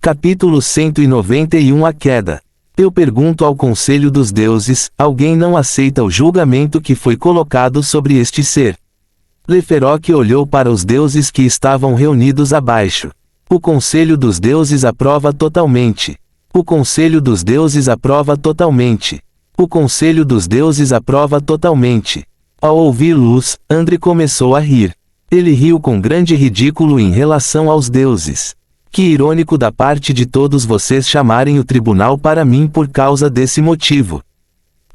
Capítulo 191 A queda. Eu pergunto ao conselho dos deuses, alguém não aceita o julgamento que foi colocado sobre este ser? Leferoque olhou para os deuses que estavam reunidos abaixo. O conselho dos deuses aprova totalmente. O conselho dos deuses aprova totalmente. O conselho dos deuses aprova totalmente. Ao ouvir luz, André começou a rir. Ele riu com grande ridículo em relação aos deuses. Que irônico da parte de todos vocês chamarem o tribunal para mim por causa desse motivo.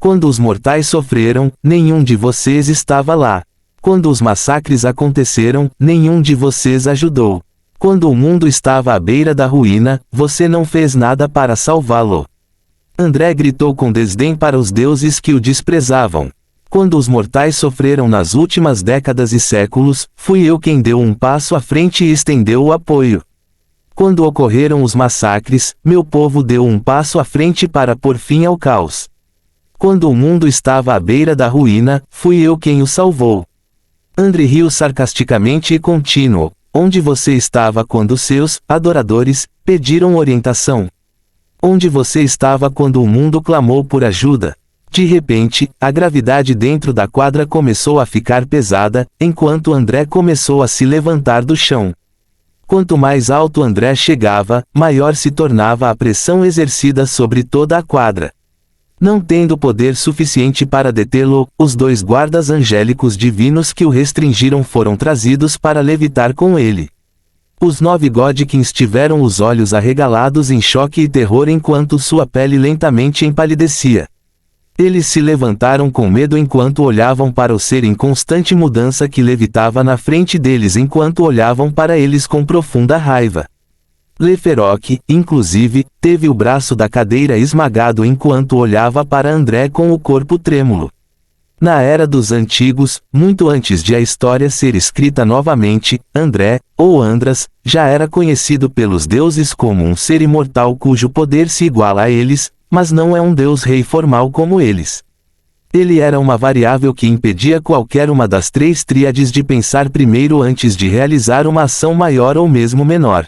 Quando os mortais sofreram, nenhum de vocês estava lá. Quando os massacres aconteceram, nenhum de vocês ajudou. Quando o mundo estava à beira da ruína, você não fez nada para salvá-lo. André gritou com desdém para os deuses que o desprezavam. Quando os mortais sofreram nas últimas décadas e séculos, fui eu quem deu um passo à frente e estendeu o apoio. Quando ocorreram os massacres, meu povo deu um passo à frente para pôr fim ao caos. Quando o mundo estava à beira da ruína, fui eu quem o salvou. André riu sarcasticamente e continuou. Onde você estava quando seus adoradores pediram orientação? Onde você estava quando o mundo clamou por ajuda? De repente, a gravidade dentro da quadra começou a ficar pesada, enquanto André começou a se levantar do chão. Quanto mais alto André chegava, maior se tornava a pressão exercida sobre toda a quadra. Não tendo poder suficiente para detê-lo, os 2 guardas angélicos divinos que o restringiram foram trazidos para levitar com ele. Os 9 Godkins tiveram os olhos arregalados em choque e terror enquanto sua pele lentamente empalidecia. Eles se levantaram com medo enquanto olhavam para o ser em constante mudança que levitava na frente deles enquanto olhavam para eles com profunda raiva. Leferoque, inclusive, teve o braço da cadeira esmagado enquanto olhava para André com o corpo trêmulo. Na Era dos Antigos, muito antes de a história ser escrita novamente, André, ou Andras, já era conhecido pelos deuses como um ser imortal cujo poder se iguala a eles, mas não é um deus-rei formal como eles. Ele era uma variável que impedia qualquer uma das 3 tríades de pensar primeiro antes de realizar uma ação maior ou mesmo menor.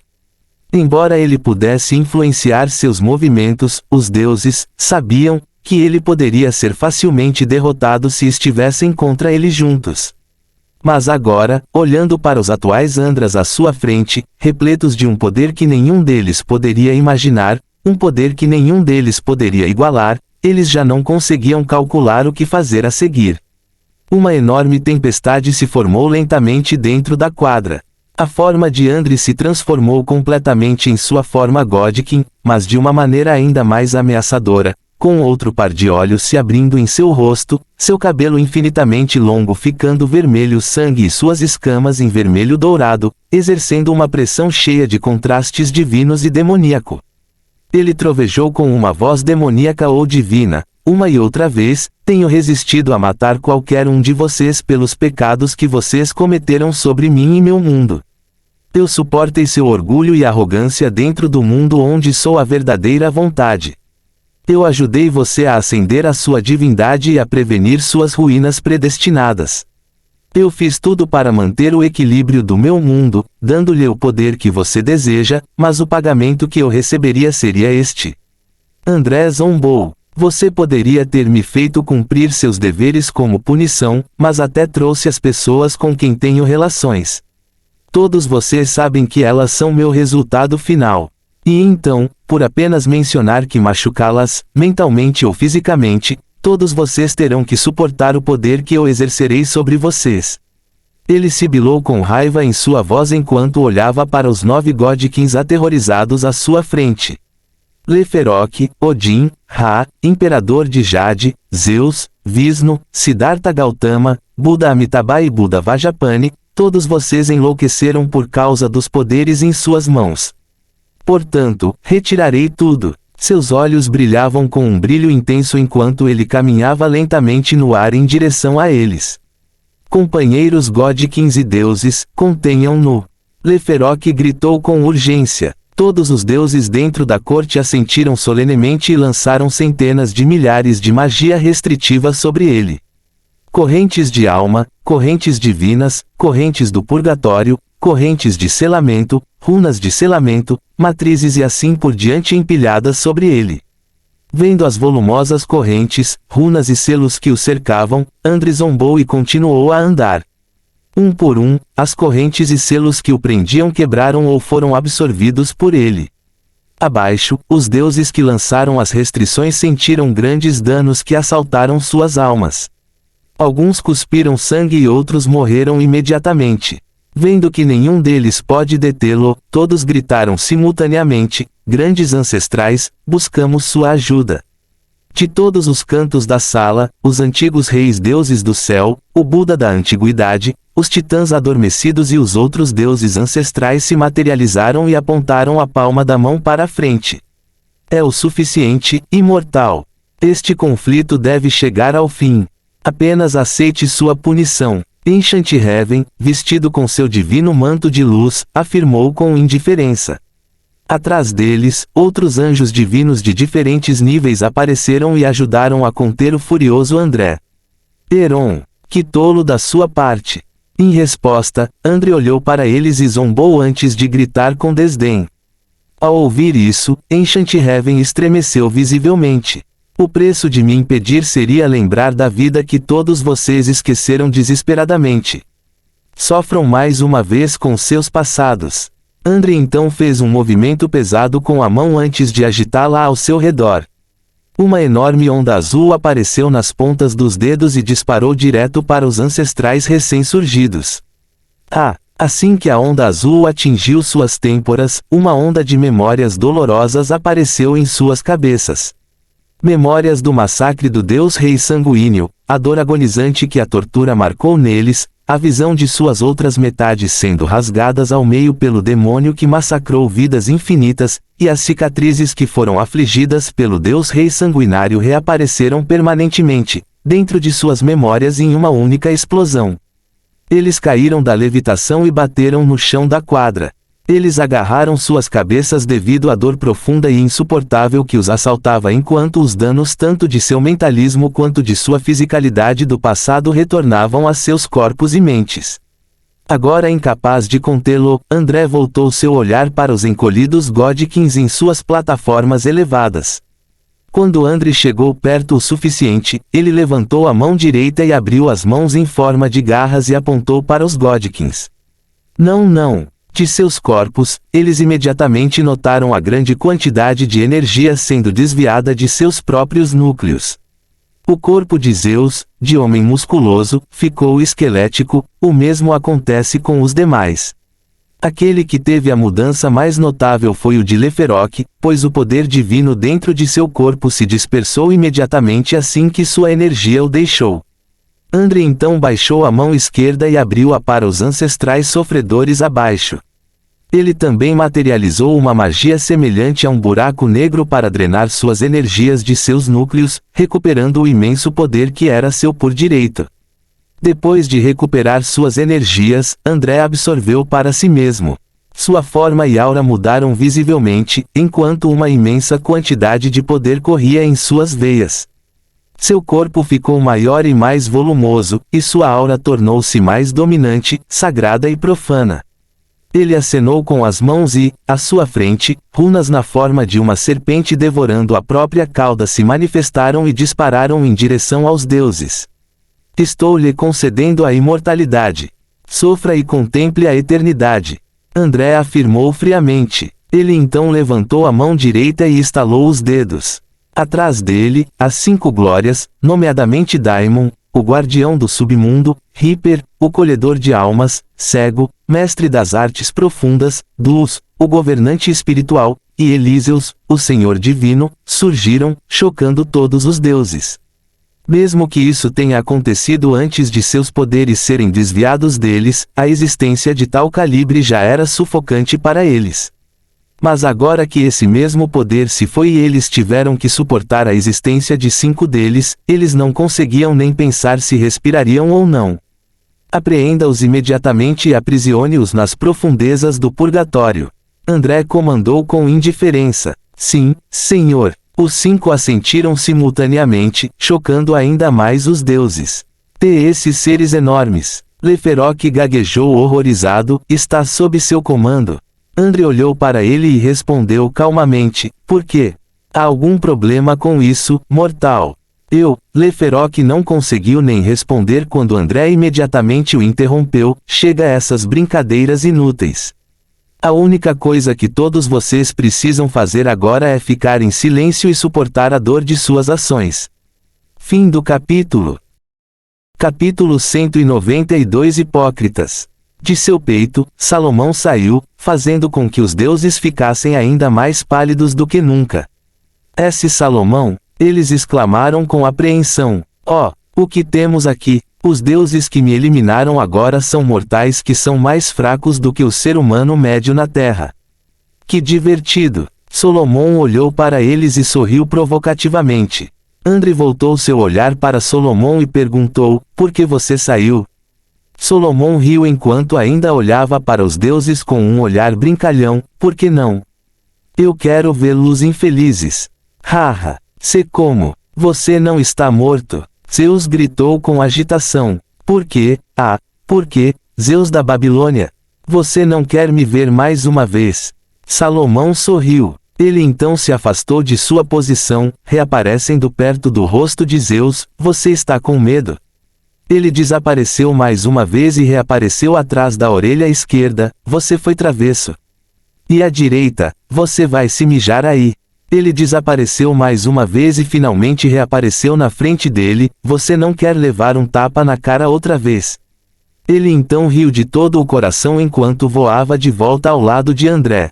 Embora ele pudesse influenciar seus movimentos, os deuses sabiam que ele poderia ser facilmente derrotado se estivessem contra ele juntos. Mas agora, olhando para os atuais Andras à sua frente, repletos de um poder que nenhum deles poderia imaginar, um poder que nenhum deles poderia igualar, eles já não conseguiam calcular o que fazer a seguir. Uma enorme tempestade se formou lentamente dentro da quadra. A forma de André se transformou completamente em sua forma Godkin, mas de uma maneira ainda mais ameaçadora, com outro par de olhos se abrindo em seu rosto, seu cabelo infinitamente longo ficando vermelho sangue e suas escamas em vermelho dourado, exercendo uma pressão cheia de contrastes divinos e demoníaco. Ele trovejou com uma voz demoníaca ou divina, uma e outra vez, tenho resistido a matar qualquer um de vocês pelos pecados que vocês cometeram sobre mim e meu mundo. Eu suportei seu orgulho e arrogância dentro do mundo onde sou a verdadeira vontade. Eu ajudei você a ascender a sua divindade e a prevenir suas ruínas predestinadas. Eu fiz tudo para manter o equilíbrio do meu mundo, dando-lhe o poder que você deseja, mas o pagamento que eu receberia seria este. André zombou. Você poderia ter me feito cumprir seus deveres como punição, mas até trouxe as pessoas com quem tenho relações. Todos vocês sabem que elas são meu resultado final. E então, por apenas mencionar que machucá-las, mentalmente ou fisicamente, todos vocês terão que suportar o poder que eu exercerei sobre vocês. Ele sibilou com raiva em sua voz enquanto olhava para os 9 Godkins aterrorizados à sua frente. Leferoque, Odin, Ra, Imperador de Jade, Zeus, Vishnu, Siddhartha Gautama, Buda Amitabha e Buda Vajrapani, todos vocês enlouqueceram por causa dos poderes em suas mãos. Portanto, retirarei tudo. Seus olhos brilhavam com um brilho intenso enquanto ele caminhava lentamente no ar em direção a eles. Companheiros Godkins e deuses, contenham-no. Leferoque gritou com urgência. Todos os deuses dentro da corte assentiram solenemente e lançaram centenas de milhares de magia restritiva sobre ele. Correntes de alma, correntes divinas, correntes do purgatório, correntes de selamento, runas de selamento, matrizes e assim por diante empilhadas sobre ele. Vendo as volumosas correntes, runas e selos que o cercavam, André zombou e continuou a andar. Um por um, as correntes e selos que o prendiam quebraram ou foram absorvidos por ele. Abaixo, os deuses que lançaram as restrições sentiram grandes danos que assaltaram suas almas. Alguns cuspiram sangue e outros morreram imediatamente. Vendo que nenhum deles pode detê-lo, todos gritaram simultaneamente: grandes ancestrais, buscamos sua ajuda. De todos os cantos da sala, os antigos reis deuses do céu, o Buda da antiguidade, os titãs adormecidos e os outros deuses ancestrais se materializaram e apontaram a palma da mão para a frente. É o suficiente, imortal. Este conflito deve chegar ao fim. Apenas aceite sua punição. Enchant Heaven, vestido com seu divino manto de luz, afirmou com indiferença. Atrás deles, outros anjos divinos de diferentes níveis apareceram e ajudaram a conter o furioso André. Heron, que tolo da sua parte. Em resposta, André olhou para eles e zombou antes de gritar com desdém. Ao ouvir isso, Enchant Heaven estremeceu visivelmente. O preço de me impedir seria lembrar da vida que todos vocês esqueceram desesperadamente. Sofram mais uma vez com seus passados. André então fez um movimento pesado com a mão antes de agitá-la ao seu redor. Uma enorme onda azul apareceu nas pontas dos dedos e disparou direto para os ancestrais recém-surgidos. Assim que a onda azul atingiu suas têmporas, uma onda de memórias dolorosas apareceu em suas cabeças. Memórias do massacre do Deus Rei Sanguíneo, a dor agonizante que a tortura marcou neles, a visão de suas outras metades sendo rasgadas ao meio pelo demônio que massacrou vidas infinitas, e as cicatrizes que foram afligidas pelo Deus Rei Sanguinário reapareceram permanentemente, dentro de suas memórias em uma única explosão. Eles caíram da levitação e bateram no chão da quadra. Eles agarraram suas cabeças devido à dor profunda e insuportável que os assaltava enquanto os danos tanto de seu mentalismo quanto de sua fisicalidade do passado retornavam a seus corpos e mentes. Agora incapaz de contê-lo, André voltou seu olhar para os encolhidos Godkins em suas plataformas elevadas. Quando André chegou perto o suficiente, ele levantou a mão direita e abriu as mãos em forma de garras e apontou para os Godkins. Não. De seus corpos, eles imediatamente notaram a grande quantidade de energia sendo desviada de seus próprios núcleos. O corpo de Zeus, de homem musculoso, ficou esquelético, o mesmo acontece com os demais. Aquele que teve a mudança mais notável foi o de Leferoc, pois o poder divino dentro de seu corpo se dispersou imediatamente assim que sua energia o deixou. André então baixou a mão esquerda e abriu-a para os ancestrais sofredores abaixo. Ele também materializou uma magia semelhante a um buraco negro para drenar suas energias de seus núcleos, recuperando o imenso poder que era seu por direito. Depois de recuperar suas energias, André absorveu para si mesmo. Sua forma e aura mudaram visivelmente, enquanto uma imensa quantidade de poder corria em suas veias. Seu corpo ficou maior e mais volumoso, e sua aura tornou-se mais dominante, sagrada e profana. Ele acenou com as mãos e, à sua frente, runas na forma de uma serpente devorando a própria cauda se manifestaram e dispararam em direção aos deuses. Estou lhe concedendo a imortalidade. Sofra e contemple a eternidade. André afirmou friamente. Ele então levantou a mão direita e estalou os dedos. Atrás dele, as 5 glórias, nomeadamente Daimon, o guardião do submundo, Reaper, o colhedor de almas, Cego, mestre das artes profundas, Dulus, o governante espiritual, e Elíseus, o senhor divino, surgiram, chocando todos os deuses. Mesmo que isso tenha acontecido antes de seus poderes serem desviados deles, a existência de tal calibre já era sufocante para eles. Mas agora que esse mesmo poder se foi e eles tiveram que suportar a existência de 5 deles, eles não conseguiam nem pensar se respirariam ou não. Apreenda-os imediatamente e aprisione-os nas profundezas do purgatório. André comandou com indiferença. Sim, senhor. Os 5 assentiram simultaneamente, chocando ainda mais os deuses. Esses seres enormes. Leferoc gaguejou horrorizado, está sob seu comando. André olhou para ele e respondeu calmamente, por quê? Há algum problema com isso, mortal? Leferoc não conseguiu nem responder quando André imediatamente o interrompeu, chega a essas brincadeiras inúteis. A única coisa que todos vocês precisam fazer agora é ficar em silêncio e suportar a dor de suas ações. Fim do capítulo. Capítulo 192 Hipócritas. De seu peito, Salomão saiu, fazendo com que os deuses ficassem ainda mais pálidos do que nunca. Esse Salomão, eles exclamaram com apreensão, o que temos aqui? Os deuses que me eliminaram agora são mortais que são mais fracos do que o ser humano médio na terra. Que divertido! Salomão olhou para eles e sorriu provocativamente. André voltou seu olhar para Salomão e perguntou, por que você saiu? Salomão riu enquanto ainda olhava para os deuses com um olhar brincalhão, por que não? Eu quero vê-los infelizes. Haha, se como? Você não está morto. Zeus gritou com agitação. Por quê? Por quê, Zeus da Babilônia? Você não quer me ver mais uma vez? Salomão sorriu. Ele então se afastou de sua posição, reaparecendo perto do rosto de Zeus, você está com medo? Ele desapareceu mais uma vez e reapareceu atrás da orelha esquerda, você foi travesso. E à direita, você vai se mijar aí. Ele desapareceu mais uma vez e finalmente reapareceu na frente dele, você não quer levar um tapa na cara outra vez. Ele então riu de todo o coração enquanto voava de volta ao lado de André.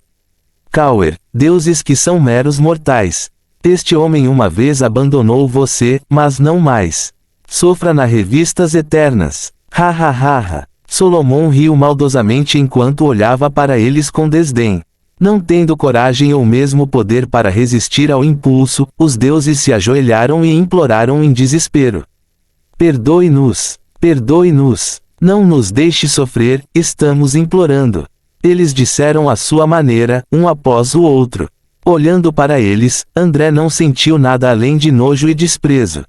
Cauer, deuses que são meros mortais. Este homem uma vez abandonou você, mas não mais. Sofra nas revistas eternas. Ha ha ha ha. Salomão riu maldosamente enquanto olhava para eles com desdém. Não tendo coragem ou mesmo poder para resistir ao impulso, os deuses se ajoelharam e imploraram em desespero. Perdoe-nos. Perdoe-nos. Não nos deixe sofrer, estamos implorando. Eles disseram à sua maneira, um após o outro. Olhando para eles, André não sentiu nada além de nojo e desprezo.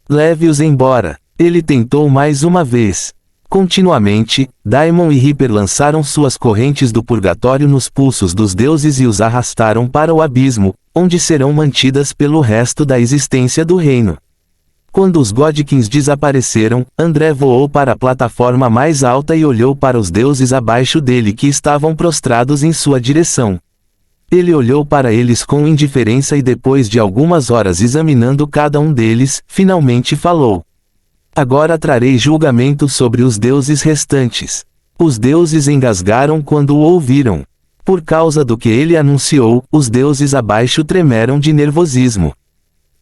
Leve-os embora. Ele tentou mais uma vez. Continuamente, Daimon e Reaper lançaram suas correntes do purgatório nos pulsos dos deuses e os arrastaram para o abismo, onde serão mantidas pelo resto da existência do reino. Quando os Godkins desapareceram, André voou para a plataforma mais alta e olhou para os deuses abaixo dele que estavam prostrados em sua direção. Ele olhou para eles com indiferença e depois de algumas horas examinando cada um deles, finalmente falou. Agora trarei julgamento sobre os deuses restantes. Os deuses engasgaram quando o ouviram. Por causa do que ele anunciou, os deuses abaixo tremeram de nervosismo.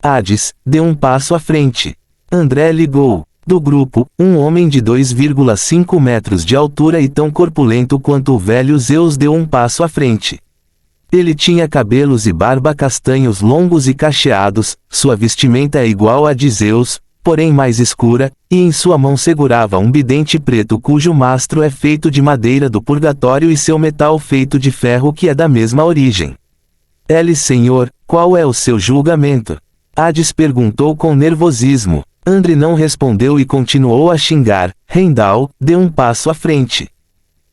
Hades, dê um passo à frente. André ligou. Do grupo, um homem de 2,5 metros de altura e tão corpulento quanto o velho Zeus deu um passo à frente. Ele tinha cabelos e barba castanhos longos e cacheados, sua vestimenta é igual à de Zeus, porém mais escura, e em sua mão segurava um bidente preto cujo mastro é feito de madeira do purgatório e seu metal feito de ferro que é da mesma origem. Senhor, qual é o seu julgamento? Hades perguntou com nervosismo. André não respondeu e continuou a xingar. Heimdall, dê um passo à frente.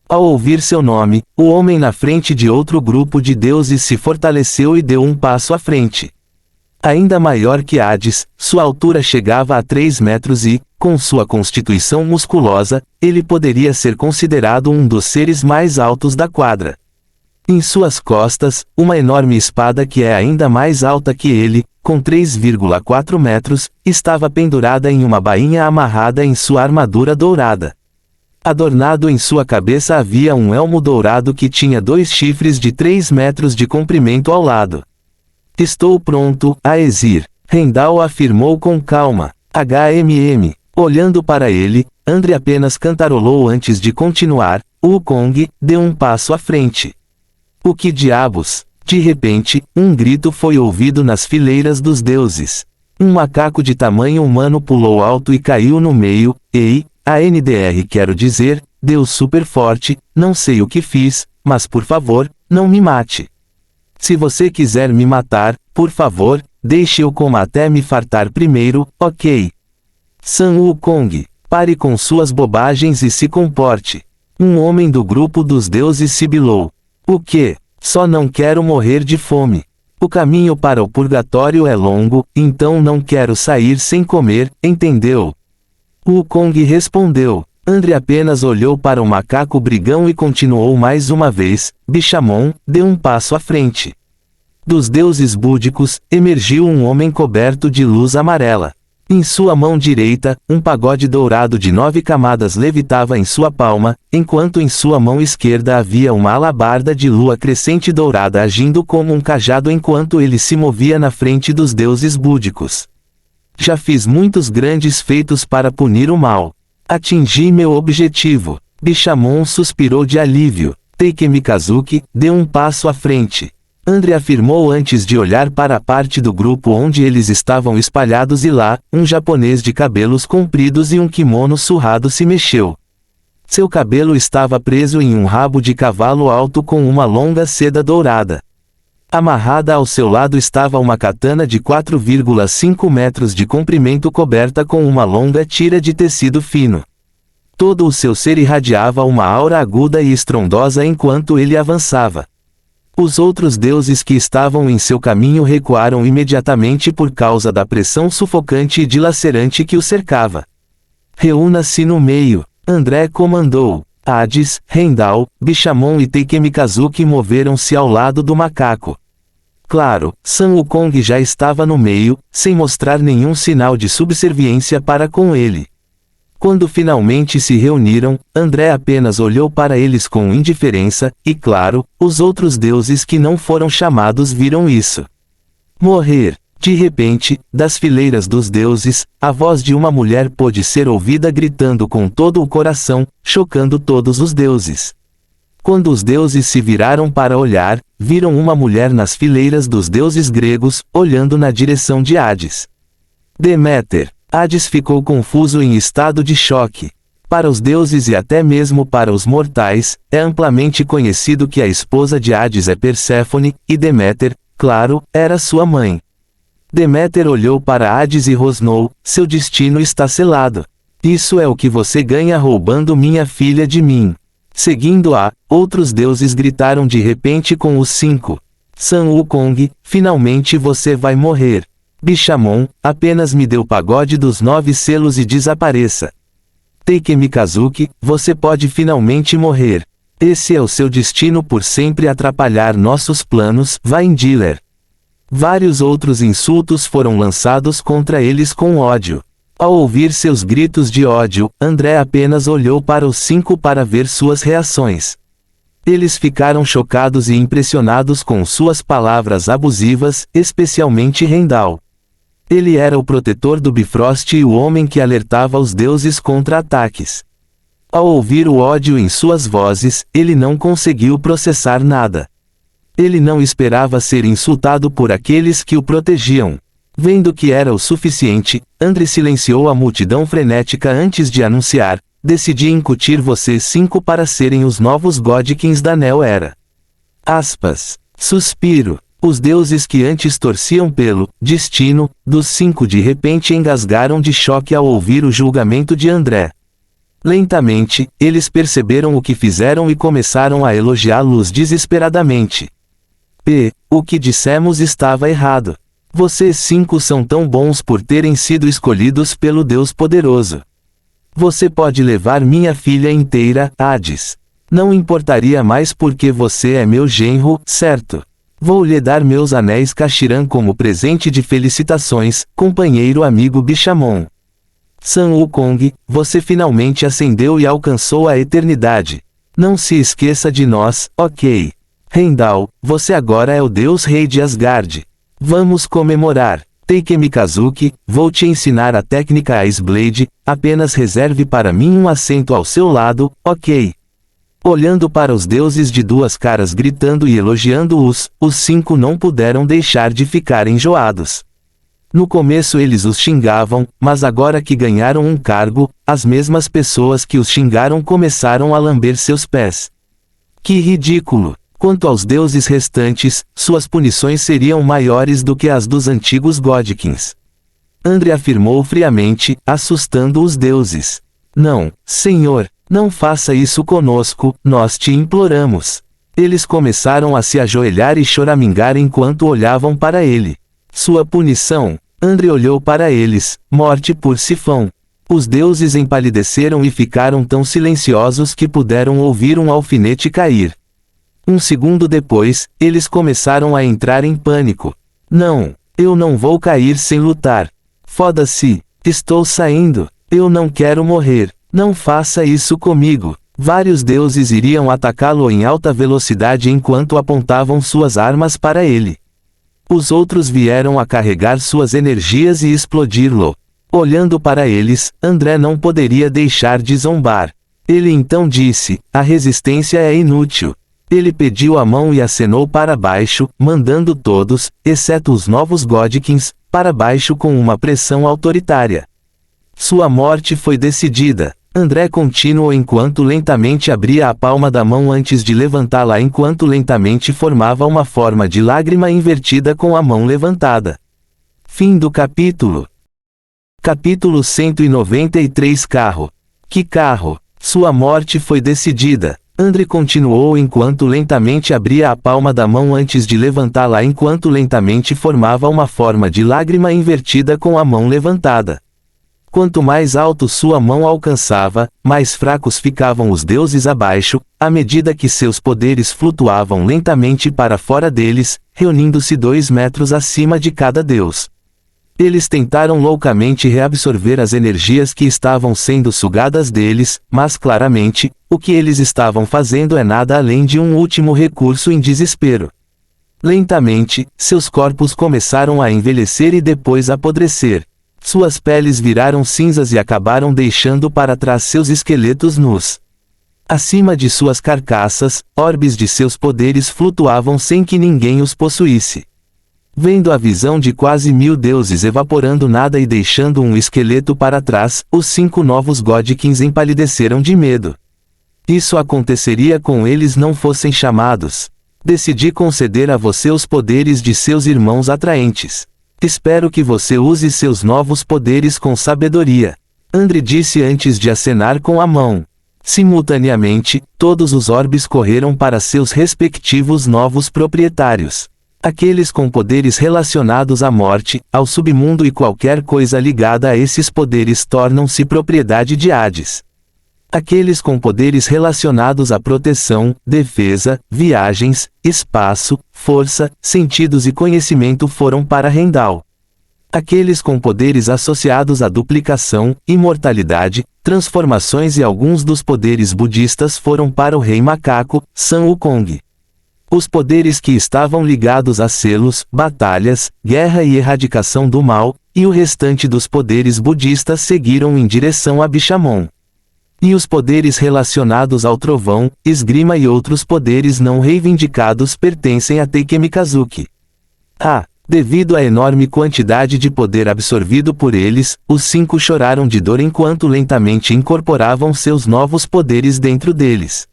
Ao ouvir seu nome, o homem na frente de outro grupo de deuses se fortaleceu e deu um passo à frente. Ainda maior que Hades, sua altura chegava a 3 metros e, com sua constituição musculosa, ele poderia ser considerado um dos seres mais altos da quadra. Em suas costas, uma enorme espada que é ainda mais alta que ele, com 3,4 metros, estava pendurada em uma bainha amarrada em sua armadura dourada. Adornado em sua cabeça havia um elmo dourado que tinha 2 chifres de 3 metros de comprimento ao lado. Estou pronto, Aesir. Heimdall afirmou com calma. Olhando para ele, André apenas cantarolou antes de continuar. Wukong, dê um passo à frente. O que diabos? De repente, um grito foi ouvido nas fileiras dos deuses. Um macaco de tamanho humano pulou alto e caiu no meio. Ei, quero dizer, Deus super forte, não sei o que fiz, mas por favor, não me mate. Se você quiser me matar, por favor, deixe eu coma até me fartar primeiro, ok? Sun Wukong. Pare com suas bobagens e se comporte. Um homem do grupo dos deuses sibilou. O quê? Só não quero morrer de fome. O caminho para o purgatório é longo, então não quero sair sem comer, entendeu? Wukong respondeu. André apenas olhou para o macaco brigão e continuou mais uma vez. Bishamon, dê um passo à frente. Dos deuses búdicos, emergiu um homem coberto de luz amarela. Em sua mão direita, um pagode dourado de 9 camadas levitava em sua palma, enquanto em sua mão esquerda havia uma alabarda de lua crescente dourada agindo como um cajado enquanto ele se movia na frente dos deuses búdicos. Já fiz muitos grandes feitos para punir o mal. Atingi meu objetivo. Bishamon suspirou de alívio. Taike Mikazuki, dê um passo à frente. André afirmou antes de olhar para a parte do grupo onde eles estavam espalhados e lá, um japonês de cabelos compridos e um kimono surrado se mexeu. Seu cabelo estava preso em um rabo de cavalo alto com uma longa seda dourada. Amarrada ao seu lado estava uma katana de 4,5 metros de comprimento coberta com uma longa tira de tecido fino. Todo o seu ser irradiava uma aura aguda e estrondosa enquanto ele avançava. Os outros deuses que estavam em seu caminho recuaram imediatamente por causa da pressão sufocante e dilacerante que o cercava. Reúna-se no meio, André comandou. Hades, Heimdall, Bishamon e Taike Mikazuki moveram-se ao lado do macaco. Claro, Sun Wukong já estava no meio, sem mostrar nenhum sinal de subserviência para com ele. Quando finalmente se reuniram, André apenas olhou para eles com indiferença, e claro, os outros deuses que não foram chamados viram isso. Morrer. De repente, das fileiras dos deuses, a voz de uma mulher pôde ser ouvida gritando com todo o coração, chocando todos os deuses. Quando os deuses se viraram para olhar, viram uma mulher nas fileiras dos deuses gregos, olhando na direção de Hades. Deméter. Hades ficou confuso em estado de choque. Para os deuses e até mesmo para os mortais, é amplamente conhecido que a esposa de Hades é Perséfone, e Deméter, claro, era sua mãe. Deméter olhou para Hades e rosnou, seu destino está selado. Isso é o que você ganha roubando minha filha de mim. Seguindo-a, outros deuses gritaram de repente com os 5. Sun Wukong, finalmente você vai morrer. Bishamon, apenas me dê o pagode dos 9 selos e desapareça. Taike Mikazuki, você pode finalmente morrer. Esse é o seu destino por sempre atrapalhar nossos planos, Vaindealer. Vários outros insultos foram lançados contra eles com ódio. Ao ouvir seus gritos de ódio, André apenas olhou para os 5 para ver suas reações. Eles ficaram chocados e impressionados com suas palavras abusivas, especialmente Heimdall. Ele era o protetor do Bifrost e o homem que alertava os deuses contra ataques. Ao ouvir o ódio em suas vozes, ele não conseguiu processar nada. Ele não esperava ser insultado por aqueles que o protegiam. Vendo que era o suficiente, André silenciou a multidão frenética antes de anunciar: decidi incutir vocês 5 para serem os novos Godkins da Neo-Era. Aspas. Suspiro. Os deuses que antes torciam pelo destino dos 5 de repente engasgaram de choque ao ouvir o julgamento de André. Lentamente, eles perceberam o que fizeram e começaram a elogiá-los desesperadamente. O que dissemos estava errado. Vocês 5 são tão bons por terem sido escolhidos pelo Deus poderoso. Você pode levar minha filha inteira, Hades. Não importaria mais porque você é meu genro, certo? Vou lhe dar meus anéis Kashiran como presente de felicitações, companheiro amigo Bishamon. Sun Wukong, você finalmente ascendeu e alcançou a eternidade. Não se esqueça de nós, ok? Heimdall, você agora é o Deus Rei de Asgard. Vamos comemorar. Taike Mikazuki, vou te ensinar a técnica Ice Blade, apenas reserve para mim um assento ao seu lado, ok? Olhando para os deuses de 2 caras gritando e elogiando-os, os 5 não puderam deixar de ficar enjoados. No começo eles os xingavam, mas agora que ganharam um cargo, as mesmas pessoas que os xingaram começaram a lamber seus pés. Que ridículo! Quanto aos deuses restantes, suas punições seriam maiores do que as dos antigos Godkins. André afirmou friamente, assustando os deuses. Não, Senhor, não faça isso conosco, nós te imploramos. Eles começaram a se ajoelhar e choramingar enquanto olhavam para ele. Sua punição. André olhou para eles, morte por sifão. Os deuses empalideceram e ficaram tão silenciosos que puderam ouvir um alfinete cair. Um segundo depois, eles começaram a entrar em pânico. Não, eu não vou cair sem lutar. Foda-se, estou saindo, eu não quero morrer, não faça isso comigo. Vários deuses iriam atacá-lo em alta velocidade enquanto apontavam suas armas para ele. Os outros vieram a carregar suas energias e explodir-lo. Olhando para eles, André não poderia deixar de zombar. Ele então disse, a resistência é inútil. Ele pediu a mão e acenou para baixo, mandando todos, exceto os novos Godkins, para baixo com uma pressão autoritária. Sua morte foi decidida. André continuou enquanto lentamente abria a palma da mão antes de levantá-la enquanto lentamente formava uma forma de lágrima invertida com a mão levantada. Fim do capítulo. Capítulo 193 Carro. Que carro? Sua morte foi decidida. André continuou enquanto lentamente abria a palma da mão antes de levantá-la enquanto lentamente formava uma forma de lágrima invertida com a mão levantada. Quanto mais alto sua mão alcançava, mais fracos ficavam os deuses abaixo, à medida que seus poderes flutuavam lentamente para fora deles, reunindo-se 2 metros acima de cada deus. Eles tentaram loucamente reabsorver as energias que estavam sendo sugadas deles, mas claramente, o que eles estavam fazendo é nada além de um último recurso em desespero. Lentamente, seus corpos começaram a envelhecer e depois apodrecer. Suas peles viraram cinzas e acabaram deixando para trás seus esqueletos nus. Acima de suas carcaças, orbes de seus poderes flutuavam sem que ninguém os possuísse. Vendo a visão de quase 1000 deuses evaporando nada e deixando um esqueleto para trás, os 5 novos Godkins empalideceram de medo. Isso aconteceria com eles não fossem chamados. Decidi conceder a você os poderes de seus irmãos atraentes. Espero que você use seus novos poderes com sabedoria. André disse antes de acenar com a mão. Simultaneamente, todos os orbes correram para seus respectivos novos proprietários. Aqueles com poderes relacionados à morte, ao submundo e qualquer coisa ligada a esses poderes tornam-se propriedade de Hades. Aqueles com poderes relacionados à proteção, defesa, viagens, espaço, força, sentidos e conhecimento foram para Rendal. Aqueles com poderes associados à duplicação, imortalidade, transformações e alguns dos poderes budistas foram para o Rei Macaco, Sun Wukong. Os poderes que estavam ligados a selos, batalhas, guerra e erradicação do mal, e o restante dos poderes budistas seguiram em direção a Bishamon. E os poderes relacionados ao trovão, esgrima e outros poderes não reivindicados pertencem a Teike Mikazuki. Devido à enorme quantidade de poder absorvido por eles, os 5 choraram de dor enquanto lentamente incorporavam seus novos poderes dentro deles.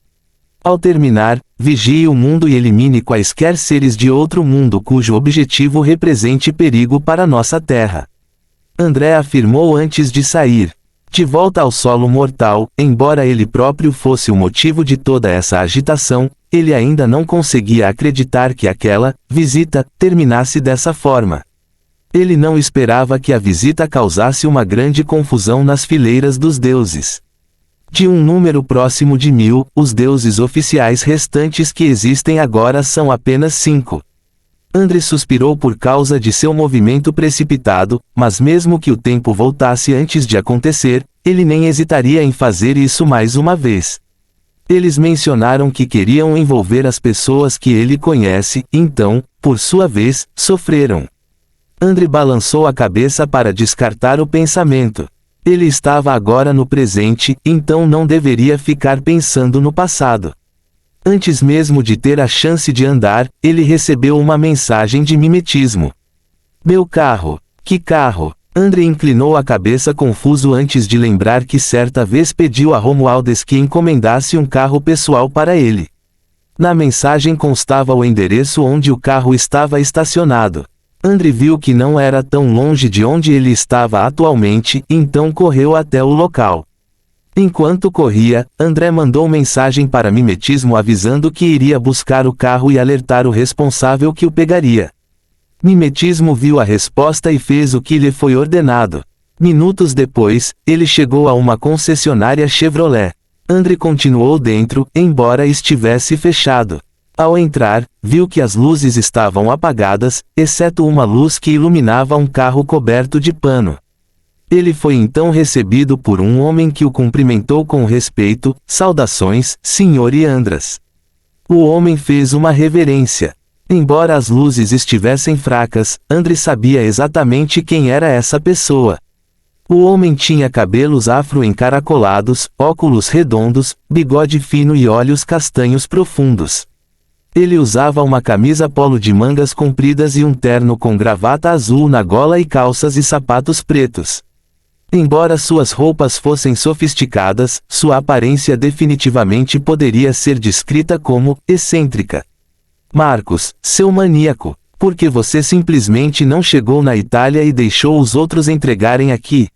Ao terminar, vigie o mundo e elimine quaisquer seres de outro mundo cujo objetivo represente perigo para nossa Terra. André afirmou antes de sair. De volta ao solo mortal, embora ele próprio fosse o motivo de toda essa agitação, ele ainda não conseguia acreditar que aquela visita terminasse dessa forma. Ele não esperava que a visita causasse uma grande confusão nas fileiras dos deuses. De um número próximo de 1000, os deuses oficiais restantes que existem agora são apenas 5. André suspirou por causa de seu movimento precipitado, mas mesmo que o tempo voltasse antes de acontecer, ele nem hesitaria em fazer isso mais uma vez. Eles mencionaram que queriam envolver as pessoas que ele conhece, então, por sua vez, sofreram. André balançou a cabeça para descartar o pensamento. Ele estava agora no presente, então não deveria ficar pensando no passado. Antes mesmo de ter a chance de andar, ele recebeu uma mensagem de mimetismo. Meu carro. Que carro? André inclinou a cabeça confuso antes de lembrar que certa vez pediu a Romualdes que encomendasse um carro pessoal para ele. Na mensagem constava o endereço onde o carro estava estacionado. André viu que não era tão longe de onde ele estava atualmente, então correu até o local. Enquanto corria, André mandou mensagem para Mimetismo avisando que iria buscar o carro e alertar o responsável que o pegaria. Mimetismo viu a resposta e fez o que lhe foi ordenado. Minutos depois, ele chegou a uma concessionária Chevrolet. André continuou dentro, embora estivesse fechado. Ao entrar, viu que as luzes estavam apagadas, exceto uma luz que iluminava um carro coberto de pano. Ele foi então recebido por um homem que o cumprimentou com respeito: "Saudações, Sr. Andras." O homem fez uma reverência. Embora as luzes estivessem fracas, André sabia exatamente quem era essa pessoa. O homem tinha cabelos afro-encaracolados, óculos redondos, bigode fino e olhos castanhos profundos. Ele usava uma camisa polo de mangas compridas e um terno com gravata azul na gola e calças e sapatos pretos. Embora suas roupas fossem sofisticadas, sua aparência definitivamente poderia ser descrita como excêntrica. "Marcos, seu maníaco, por que você simplesmente não chegou na Itália e deixou os outros entregarem aqui?"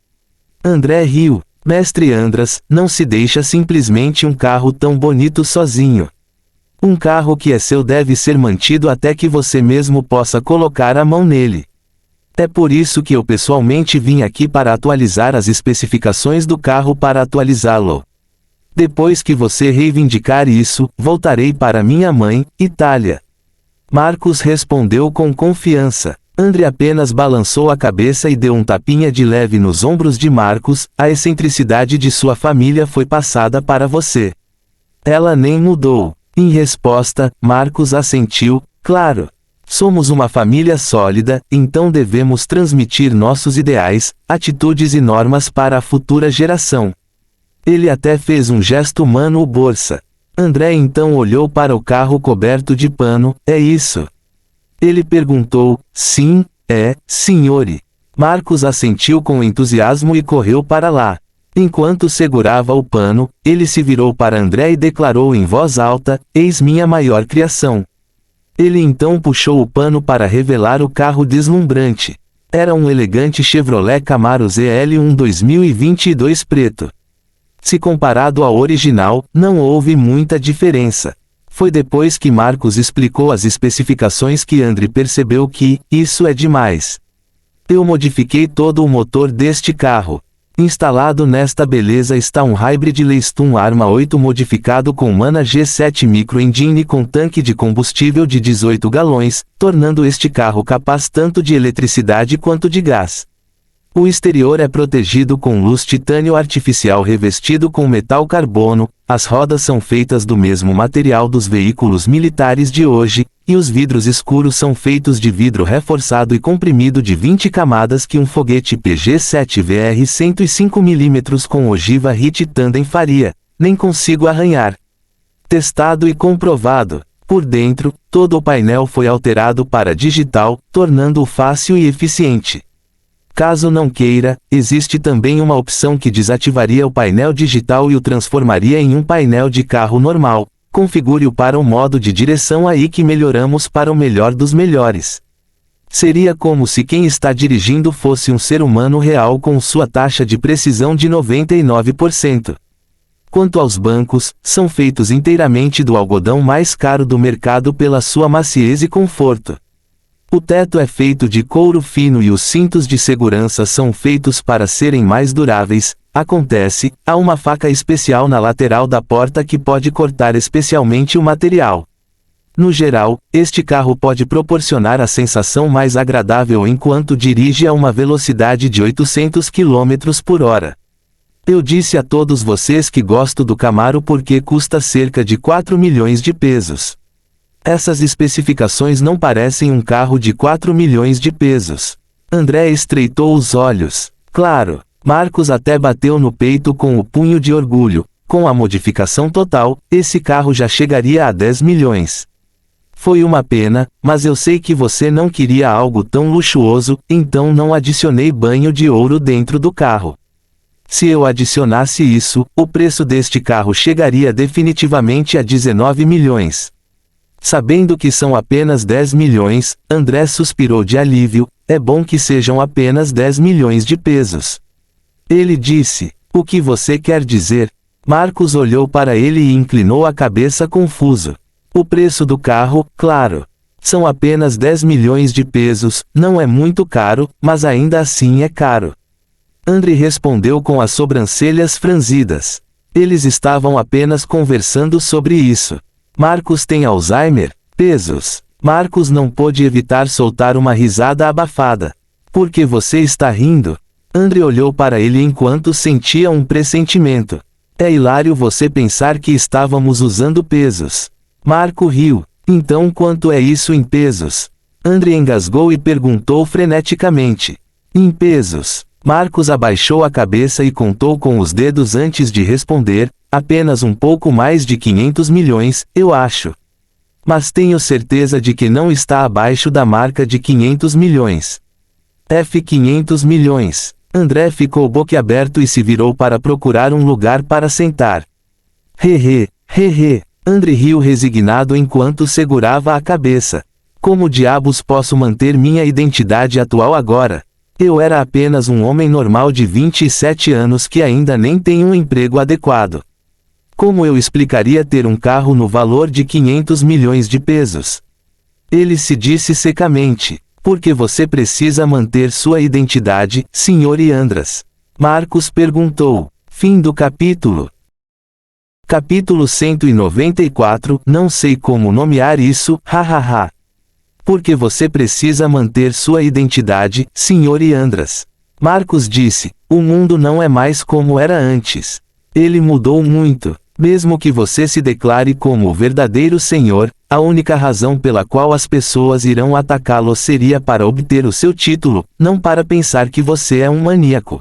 André riu. "Mestre Andras, não se deixa simplesmente um carro tão bonito sozinho. Um carro que é seu deve ser mantido até que você mesmo possa colocar a mão nele. É por isso que eu pessoalmente vim aqui para atualizar as especificações do carro para atualizá-lo. Depois que você reivindicar isso, voltarei para minha mãe, Itália." Marcos respondeu com confiança. André apenas balançou a cabeça e deu um tapinha de leve nos ombros de Marcos. "A excentricidade de sua família foi passada para você. Ela nem mudou." Em resposta, Marcos assentiu: "Claro. Somos uma família sólida, então devemos transmitir nossos ideais, atitudes e normas para a futura geração." Ele até fez um gesto humano ou bolsa. André então olhou para o carro coberto de pano. "É isso?" Ele perguntou. "Sim, é, senhore." Marcos assentiu com entusiasmo e correu para lá. Enquanto segurava o pano, ele se virou para André e declarou em voz alta: "Eis minha maior criação." Ele então puxou o pano para revelar o carro deslumbrante. Era um elegante Chevrolet Camaro ZL1 2022 preto. Se comparado ao original, não houve muita diferença. Foi depois que Marcos explicou as especificações que André percebeu que, isso é demais. "Eu modifiquei todo o motor deste carro. Instalado nesta beleza está um Hybrid Leiston Arma 8 modificado com Mana G7 Micro Engine com tanque de combustível de 18 galões, tornando este carro capaz tanto de eletricidade quanto de gás. O exterior é protegido com luz titânio artificial revestido com metal carbono, as rodas são feitas do mesmo material dos veículos militares de hoje, e os vidros escuros são feitos de vidro reforçado e comprimido de 20 camadas que um foguete PG-7VR 105 mm com ogiva HIT Tandem faria. Nem consigo arranhar." Testado e comprovado. Por dentro, todo o painel foi alterado para digital, tornando-o fácil e eficiente. Caso não queira, existe também uma opção que desativaria o painel digital e o transformaria em um painel de carro normal. Configure-o para o modo de direção aí que melhoramos para o melhor dos melhores. Seria como se quem está dirigindo fosse um ser humano real com sua taxa de precisão de 99%. Quanto aos bancos, são feitos inteiramente do algodão mais caro do mercado pela sua maciez e conforto. O teto é feito de couro fino e os cintos de segurança são feitos para serem mais duráveis. Acontece, há uma faca especial na lateral da porta que pode cortar especialmente o material. No geral, este carro pode proporcionar a sensação mais agradável enquanto dirige a uma velocidade de 800 km por hora. Eu disse a todos vocês que gosto do Camaro porque custa cerca de 4 milhões de pesos. Essas especificações não parecem um carro de 4 milhões de pesos. André estreitou os olhos. Claro. Marcos até bateu no peito com o punho de orgulho. Com a modificação total, esse carro já chegaria a 10 milhões. Foi uma pena, mas eu sei que você não queria algo tão luxuoso, então não adicionei banho de ouro dentro do carro. Se eu adicionasse isso, o preço deste carro chegaria definitivamente a 19 milhões. Sabendo que são apenas 10 milhões, André suspirou de alívio. É bom que sejam apenas 10 milhões de pesos. Ele disse. O que você quer dizer? Marcos olhou para ele e inclinou a cabeça confuso. O preço do carro, claro. São apenas 10 milhões de pesos, não é muito caro, mas ainda assim é caro. André respondeu com as sobrancelhas franzidas. Eles estavam apenas conversando sobre isso. Marcos tem Alzheimer? Pesos. Marcos não pôde evitar soltar uma risada abafada. Por que você está rindo? André olhou para ele enquanto sentia um pressentimento. É hilário você pensar que estávamos usando pesos. Marco riu. Então quanto é isso em pesos? André engasgou e perguntou freneticamente. Em pesos. Marcos abaixou a cabeça e contou com os dedos antes de responder, apenas um pouco mais de 500 milhões, eu acho. Mas tenho certeza de que não está abaixo da marca de 500 milhões. F 500 milhões. André ficou boquiaberto e se virou para procurar um lugar para sentar. Hehe. André riu resignado enquanto segurava a cabeça. Como diabos posso manter minha identidade atual agora? Eu era apenas um homem normal de 27 anos que ainda nem tem um emprego adequado. Como eu explicaria ter um carro no valor de 500 milhões de pesos? Ele se disse secamente. Porque você precisa manter sua identidade, Sr. Andras? Marcos perguntou. Fim do capítulo. Capítulo 194, não sei como nomear isso, hahaha. Porque você precisa manter sua identidade, Sr. Andras. Marcos disse, o mundo não é mais como era antes. Ele mudou muito. Mesmo que você se declare como o verdadeiro Senhor, a única razão pela qual as pessoas irão atacá-lo seria para obter o seu título, não para pensar que você é um maníaco.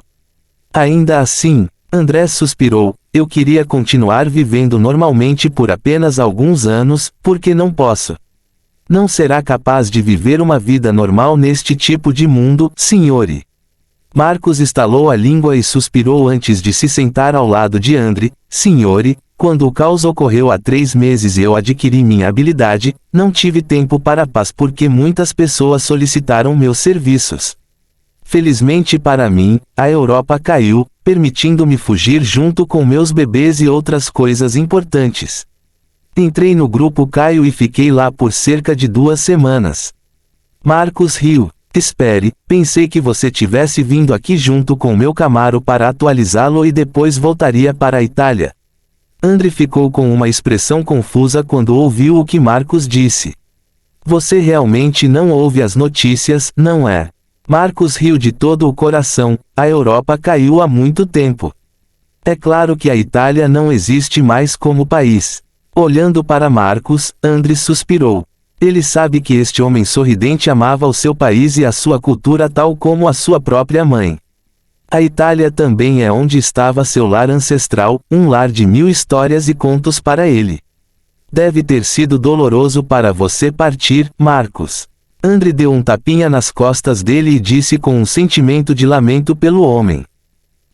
Ainda assim, André suspirou, eu queria continuar vivendo normalmente por apenas alguns anos, porque não posso. Não será capaz de viver uma vida normal neste tipo de mundo, Sr. Marcos estalou a língua e suspirou antes de se sentar ao lado de André. Sr. Quando o caos ocorreu há 3 meses e eu adquiri minha habilidade, não tive tempo para paz porque muitas pessoas solicitaram meus serviços. Felizmente para mim, a Europa caiu, permitindo-me fugir junto com meus bebês e outras coisas importantes. Entrei no grupo Caio e fiquei lá por cerca de 2 semanas. Marcos riu. Espere, pensei que você tivesse vindo aqui junto com meu Camaro para atualizá-lo e depois voltaria para a Itália. André ficou com uma expressão confusa quando ouviu o que Marcos disse. Você realmente não ouve as notícias, não é? Marcos riu de todo o coração, a Europa caiu há muito tempo. É claro que a Itália não existe mais como país. Olhando para Marcos, André suspirou. Ele sabe que este homem sorridente amava o seu país e a sua cultura tal como a sua própria mãe. A Itália também é onde estava seu lar ancestral, um lar de 1000 histórias e contos para ele. Deve ter sido doloroso para você partir, Marcos. André deu um tapinha nas costas dele e disse com um sentimento de lamento pelo homem.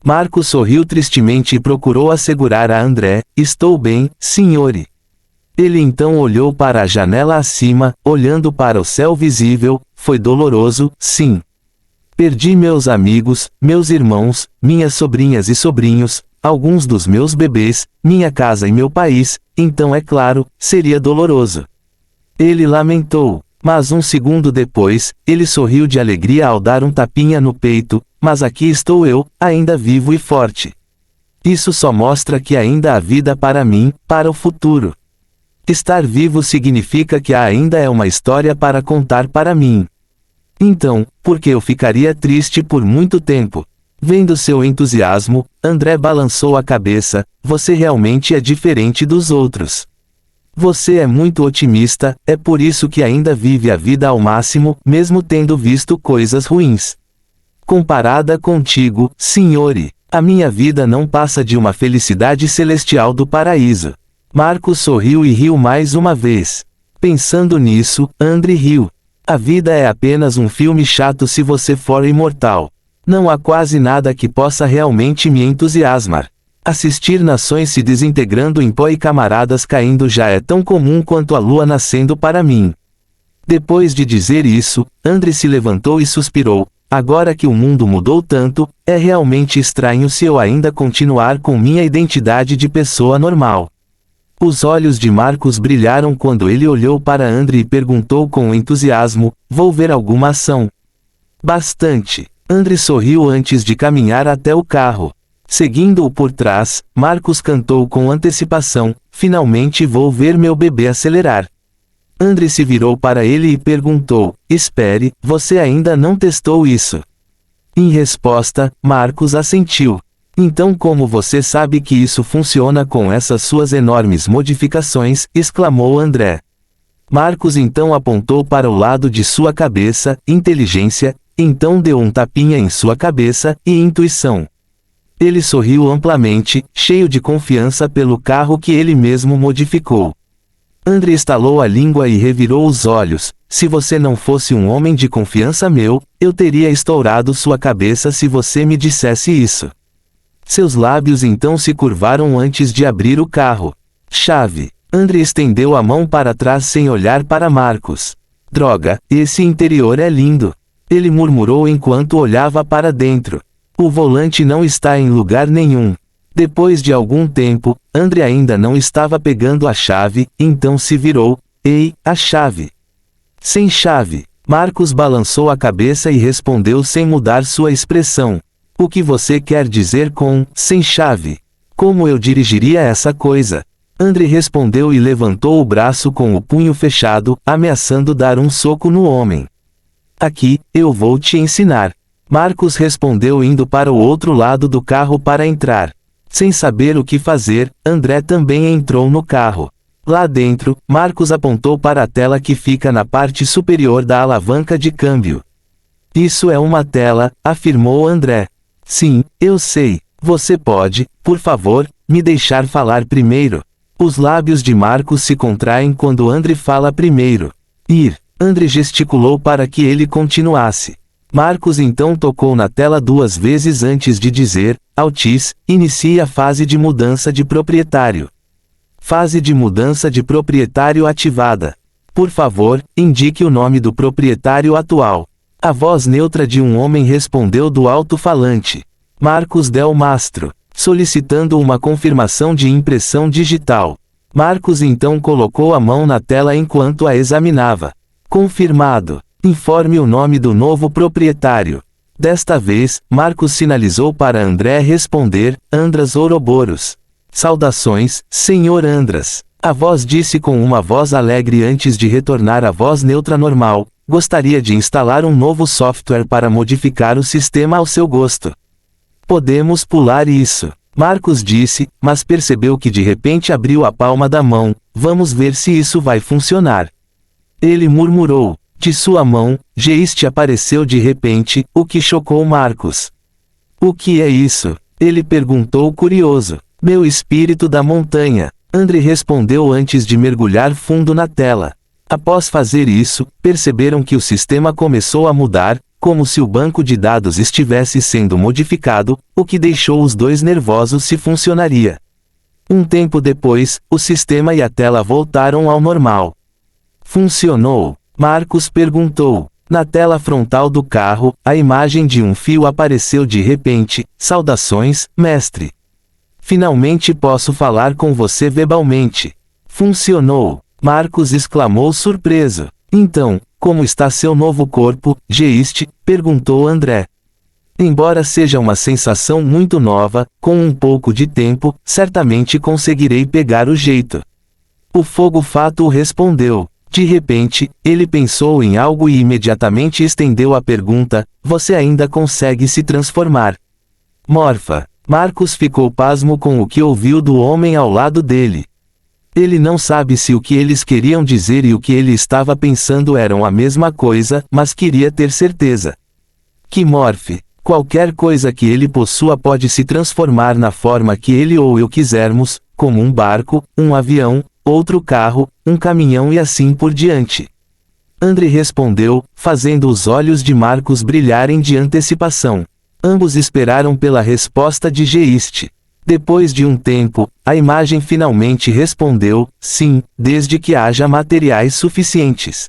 Marcos sorriu tristemente e procurou assegurar a André, estou bem, Sr. Ele então olhou para a janela acima, olhando para o céu visível, foi doloroso, sim. Perdi meus amigos, meus irmãos, minhas sobrinhas e sobrinhos, alguns dos meus bebês, minha casa e meu país, então é claro, seria doloroso. Ele lamentou, mas um segundo depois, ele sorriu de alegria ao dar um tapinha no peito, mas aqui estou eu, ainda vivo e forte. Isso só mostra que ainda há vida para mim, para o futuro. Estar vivo significa que ainda é uma história para contar para mim. Então, por que eu ficaria triste por muito tempo? Vendo seu entusiasmo, André balançou a cabeça, você realmente é diferente dos outros. Você é muito otimista, é por isso que ainda vive a vida ao máximo, mesmo tendo visto coisas ruins. Comparada contigo, Sr. A minha vida não passa de uma felicidade celestial do paraíso. Marcos sorriu e riu mais uma vez. Pensando nisso, André riu. A vida é apenas um filme chato se você for imortal. Não há quase nada que possa realmente me entusiasmar. Assistir nações se desintegrando em pó e camaradas caindo já é tão comum quanto a lua nascendo para mim. Depois de dizer isso, André se levantou e suspirou. Agora que o mundo mudou tanto, é realmente estranho se eu ainda continuar com minha identidade de pessoa normal. Os olhos de Marcos brilharam quando ele olhou para André e perguntou com entusiasmo: vou ver alguma ação? Bastante. André sorriu antes de caminhar até o carro. Seguindo-o por trás, Marcos cantou com antecipação: finalmente vou ver meu bebê acelerar. André se virou para ele e perguntou: espere, você ainda não testou isso? Em resposta, Marcos assentiu. Então como você sabe que isso funciona com essas suas enormes modificações? Exclamou André. Marcos então apontou para o lado de sua cabeça: inteligência, então deu um tapinha em sua cabeça, e intuição. Ele sorriu amplamente, cheio de confiança pelo carro que ele mesmo modificou. André estalou a língua e revirou os olhos: se você não fosse um homem de confiança meu, eu teria estourado sua cabeça se você me dissesse isso. Seus lábios então se curvaram antes de abrir o carro. Chave. André estendeu a mão para trás sem olhar para Marcos. Droga, esse interior é lindo. Ele murmurou enquanto olhava para dentro. O volante não está em lugar nenhum. Depois de algum tempo, André ainda não estava pegando a chave, então se virou: ei, a chave. Sem chave. Marcos balançou a cabeça e respondeu sem mudar sua expressão: o que você quer dizer com sem chave? Como eu dirigiria essa coisa? André respondeu e levantou o braço com o punho fechado, ameaçando dar um soco no homem. Aqui, eu vou te ensinar. Marcos respondeu indo para o outro lado do carro para entrar. Sem saber o que fazer, André também entrou no carro. Lá dentro, Marcos apontou para a tela que fica na parte superior da alavanca de câmbio. Isso é uma tela, afirmou André. Sim, eu sei. Você pode, por favor, me deixar falar primeiro? Os lábios de Marcos se contraem quando André fala primeiro. André gesticulou para que ele continuasse. Marcos então tocou na tela 2 vezes antes de dizer: Altis, inicie a fase de mudança de proprietário. Fase de mudança de proprietário ativada. Por favor, indique o nome do proprietário atual. A voz neutra de um homem respondeu do alto-falante. Marcos Del Mastro, solicitando uma confirmação de impressão digital. Marcos então colocou a mão na tela enquanto a examinava. Confirmado. Informe o nome do novo proprietário. Desta vez, Marcos sinalizou para André responder: Andras Ouroboros. Saudações, Sr. Andras. A voz disse com uma voz alegre antes de retornar à voz neutra normal: gostaria de instalar um novo software para modificar o sistema ao seu gosto. Podemos pular isso. Marcos disse, mas percebeu que de repente abriu a palma da mão: vamos ver se isso vai funcionar. Ele murmurou. De sua mão, Geist apareceu de repente, o que chocou Marcos. O que é isso? Ele perguntou curioso. Meu espírito da montanha. André respondeu antes de mergulhar fundo na tela. Após fazer isso, perceberam que o sistema começou a mudar, como se o banco de dados estivesse sendo modificado, o que deixou os dois nervosos se funcionaria. Um tempo depois, o sistema e a tela voltaram ao normal. Funcionou? Marcos perguntou. Na tela frontal do carro, a imagem de um fio apareceu de repente. Saudações, mestre. Finalmente posso falar com você verbalmente. Funcionou. Marcos exclamou surpreso. Então, como está seu novo corpo, Geist? Perguntou André. Embora seja uma sensação muito nova, com um pouco de tempo, certamente conseguirei pegar o jeito. O Fogo Fato respondeu. De repente, ele pensou em algo e imediatamente estendeu a pergunta: você ainda consegue se transformar? Morfa. Marcos ficou pasmo com o que ouviu do homem ao lado dele. Ele não sabe se o que eles queriam dizer e o que ele estava pensando eram a mesma coisa, mas queria ter certeza. Que morfe. Qualquer coisa que ele possua pode se transformar na forma que ele ou eu quisermos, como um barco, um avião, outro carro, um caminhão e assim por diante. André respondeu, fazendo os olhos de Marcos brilharem de antecipação. Ambos esperaram pela resposta de Geist. Depois de um tempo, a imagem finalmente respondeu: sim, desde que haja materiais suficientes.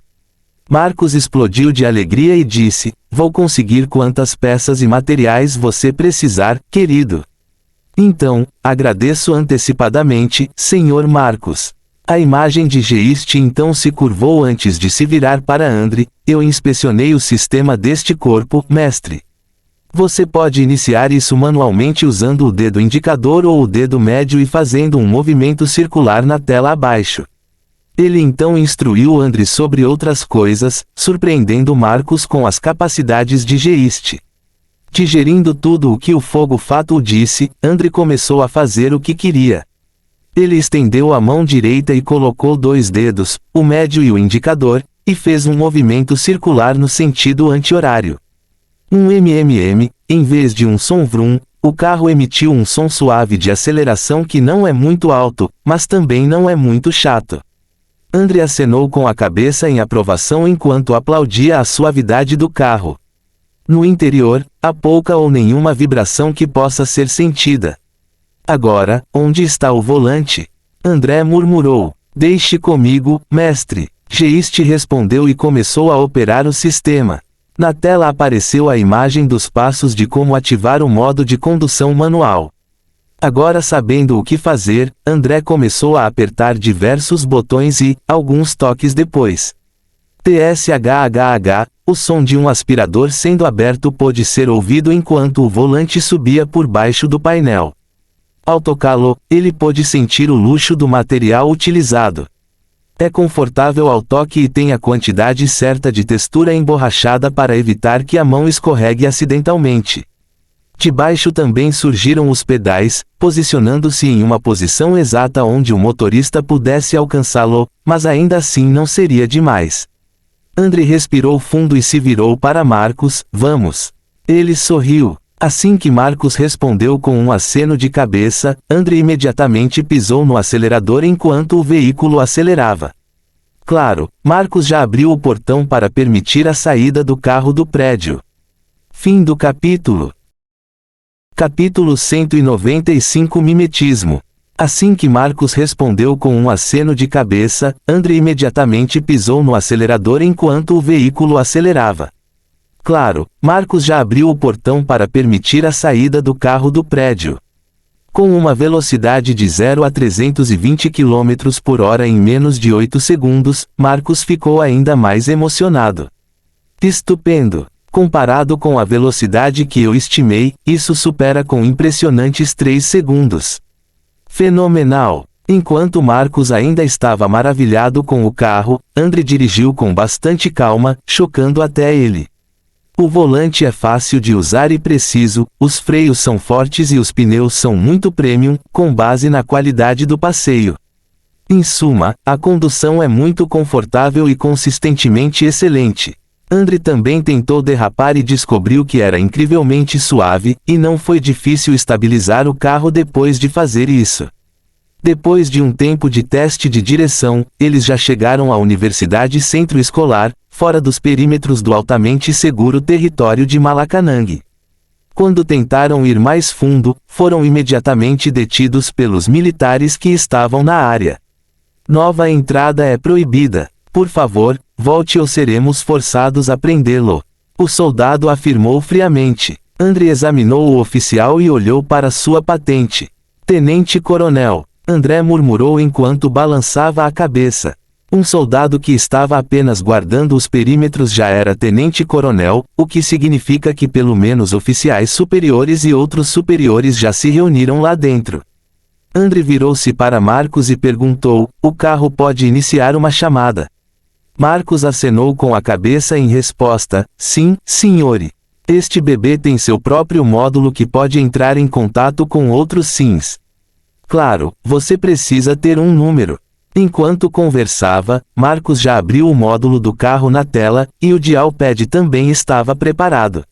Marcos explodiu de alegria e disse: "Vou conseguir quantas peças e materiais você precisar, querido." "Então, agradeço antecipadamente, Sr. Marcos." A imagem de Geist então se curvou antes de se virar para Andre. "Eu inspecionei o sistema deste corpo, mestre. Você pode iniciar isso manualmente usando o dedo indicador ou o dedo médio e fazendo um movimento circular na tela abaixo." Ele então instruiu Andre sobre outras coisas, surpreendendo Marcos com as capacidades de Geist. Digerindo tudo o que o fogo fato disse, Andre começou a fazer o que queria. Ele estendeu a mão direita e colocou 2 dedos, o médio e o indicador, e fez um movimento circular no sentido anti-horário. Em vez de um som vrum, o carro emitiu um som suave de aceleração que não é muito alto, mas também não é muito chato. Andre acenou com a cabeça em aprovação enquanto aplaudia a suavidade do carro. No interior, há pouca ou nenhuma vibração que possa ser sentida. "Agora, onde está o volante?" André murmurou. "Deixe comigo, mestre." Geist respondeu e começou a operar o sistema. Na tela apareceu a imagem dos passos de como ativar o modo de condução manual. Agora sabendo o que fazer, André começou a apertar diversos botões e, alguns toques depois. TSHHH, o som de um aspirador sendo aberto pôde ser ouvido enquanto o volante subia por baixo do painel. Ao tocá-lo, ele pôde sentir o luxo do material utilizado. É confortável ao toque e tem a quantidade certa de textura emborrachada para evitar que a mão escorregue acidentalmente. De baixo também surgiram os pedais, posicionando-se em uma posição exata onde o motorista pudesse alcançá-lo, mas ainda assim não seria demais. Andre respirou fundo e se virou para Marcos. "Vamos." Ele sorriu. Assim que Marcos respondeu com um aceno de cabeça, Andre imediatamente pisou no acelerador enquanto o veículo acelerava. Claro, Marcos já abriu o portão para permitir a saída do carro do prédio. Fim do capítulo. Capítulo 195 Mimetismo. Assim que Marcos respondeu com um aceno de cabeça, Andre imediatamente pisou no acelerador enquanto o veículo acelerava. Claro, Marcos já abriu o portão para permitir a saída do carro do prédio. Com uma velocidade de 0 a 320 km por hora em menos de 8 segundos, Marcos ficou ainda mais emocionado. "Estupendo! Comparado com a velocidade que eu estimei, isso supera com impressionantes 3 segundos. Fenomenal!" Enquanto Marcos ainda estava maravilhado com o carro, Andre dirigiu com bastante calma, chocando até ele. O volante é fácil de usar e preciso, os freios são fortes e os pneus são muito premium, com base na qualidade do passeio. Em suma, a condução é muito confortável e consistentemente excelente. Andre também tentou derrapar e descobriu que era incrivelmente suave, e não foi difícil estabilizar o carro depois de fazer isso. Depois de um tempo de teste de direção, eles já chegaram à Universidade Centro Escolar, fora dos perímetros do altamente seguro território de Malacanang. Quando tentaram ir mais fundo, foram imediatamente detidos pelos militares que estavam na área. "Nova entrada é proibida. Por favor, volte ou seremos forçados a prendê-lo." O soldado afirmou friamente. Andre examinou o oficial e olhou para sua patente. "Tenente-coronel." André murmurou enquanto balançava a cabeça. Um soldado que estava apenas guardando os perímetros já era tenente-coronel, o que significa que pelo menos oficiais superiores e outros superiores já se reuniram lá dentro. Andre virou-se para Marcos e perguntou: "O carro pode iniciar uma chamada?" Marcos acenou com a cabeça em resposta: "Sim, senhore. Este bebê tem seu próprio módulo que pode entrar em contato com outros sims. Claro, você precisa ter um número." Enquanto conversava, Marcos já abriu o módulo do carro na tela, e o dial-pad também estava preparado.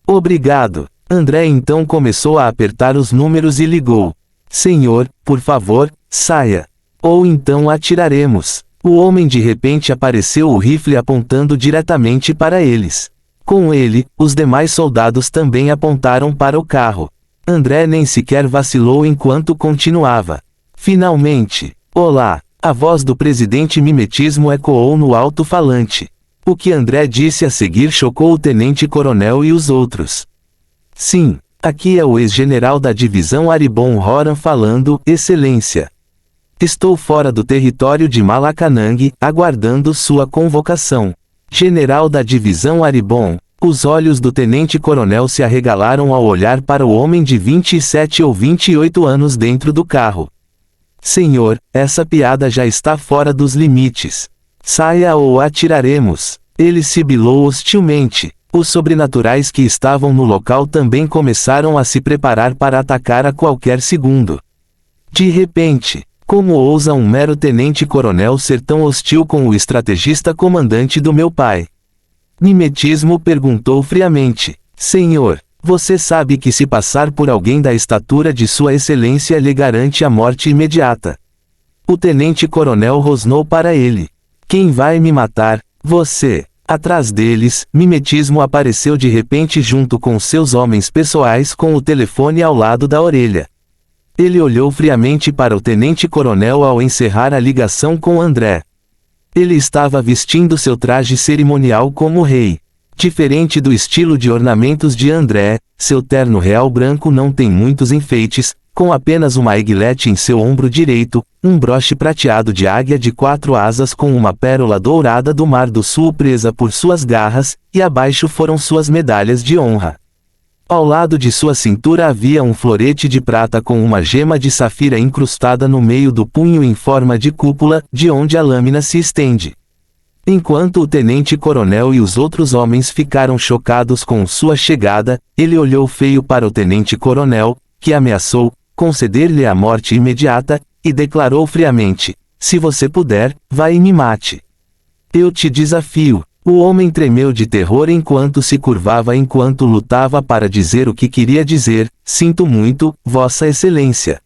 "Obrigado." André então começou a apertar os números e ligou. "Senhor, por favor, saia. Ou então atiraremos." O homem de repente apareceu, o rifle apontando diretamente para eles. Com ele, os demais soldados também apontaram para o carro. André nem sequer vacilou enquanto continuava. "Finalmente. Olá." A voz do presidente Mimetismo ecoou no alto-falante. O que André disse a seguir chocou o tenente-coronel e os outros. Sim, aqui é o ex-general da divisão Aribon Horan falando, Excelência. Estou fora do território de Malacanang, aguardando sua convocação. General da divisão Aribon. Os olhos do tenente-coronel se arregalaram ao olhar para o homem de 27 ou 28 anos dentro do carro. Senhor, essa piada já está fora dos limites. Saia ou atiraremos. Ele sibilou hostilmente. Os sobrenaturais que estavam no local também começaram a se preparar para atacar a qualquer segundo. De repente, como ousa um mero tenente-coronel ser tão hostil com o estrategista comandante do meu pai? Mimetismo perguntou friamente. Senhor, você sabe que se passar por alguém da estatura de Sua Excelência lhe garante a morte imediata. O tenente-coronel rosnou para ele. Quem vai me matar? Você. Atrás deles, Mimetismo apareceu de repente junto com seus homens pessoais com o telefone ao lado da orelha. Ele olhou friamente para o tenente-coronel ao encerrar a ligação com André. Ele estava vestindo seu traje cerimonial como rei. Diferente do estilo de ornamentos de André, seu terno real branco não tem muitos enfeites, com apenas uma aiguilete em seu ombro direito, um broche prateado de águia de 4 asas com uma pérola dourada do Mar do Sul presa por suas garras, e abaixo foram suas medalhas de honra. Ao lado de sua cintura havia um florete de prata com uma gema de safira incrustada no meio do punho em forma de cúpula, de onde a lâmina se estende. Enquanto o tenente-coronel e os outros homens ficaram chocados com sua chegada, ele olhou feio para o tenente-coronel, que ameaçou conceder-lhe a morte imediata, e declarou friamente: se você puder, vá e me mate. Eu te desafio. O homem tremeu de terror enquanto se curvava enquanto lutava para dizer o que queria dizer: sinto muito, Vossa Excelência.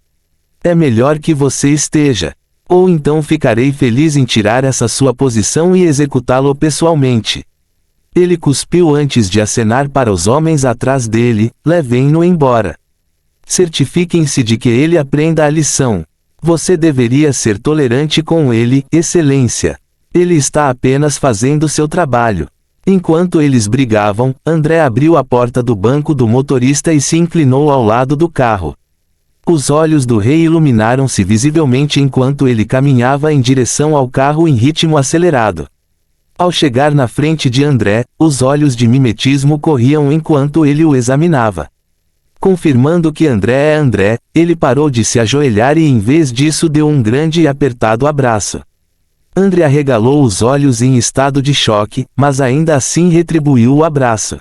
É melhor que você esteja. Ou então ficarei feliz em tirar essa sua posição e executá-lo pessoalmente. Ele cuspiu antes de acenar para os homens atrás dele: levem-no embora. Certifiquem-se de que ele aprenda a lição. Você deveria ser tolerante com ele, Excelência. Ele está apenas fazendo seu trabalho. Enquanto eles brigavam, André abriu a porta do banco do motorista e se inclinou ao lado do carro. Os olhos do rei iluminaram-se visivelmente enquanto ele caminhava em direção ao carro em ritmo acelerado. Ao chegar na frente de André, os olhos de Mimetismo corriam enquanto ele o examinava. Confirmando que André é André, ele parou de se ajoelhar e em vez disso deu um grande e apertado abraço. André arregalou os olhos em estado de choque, mas ainda assim retribuiu o abraço.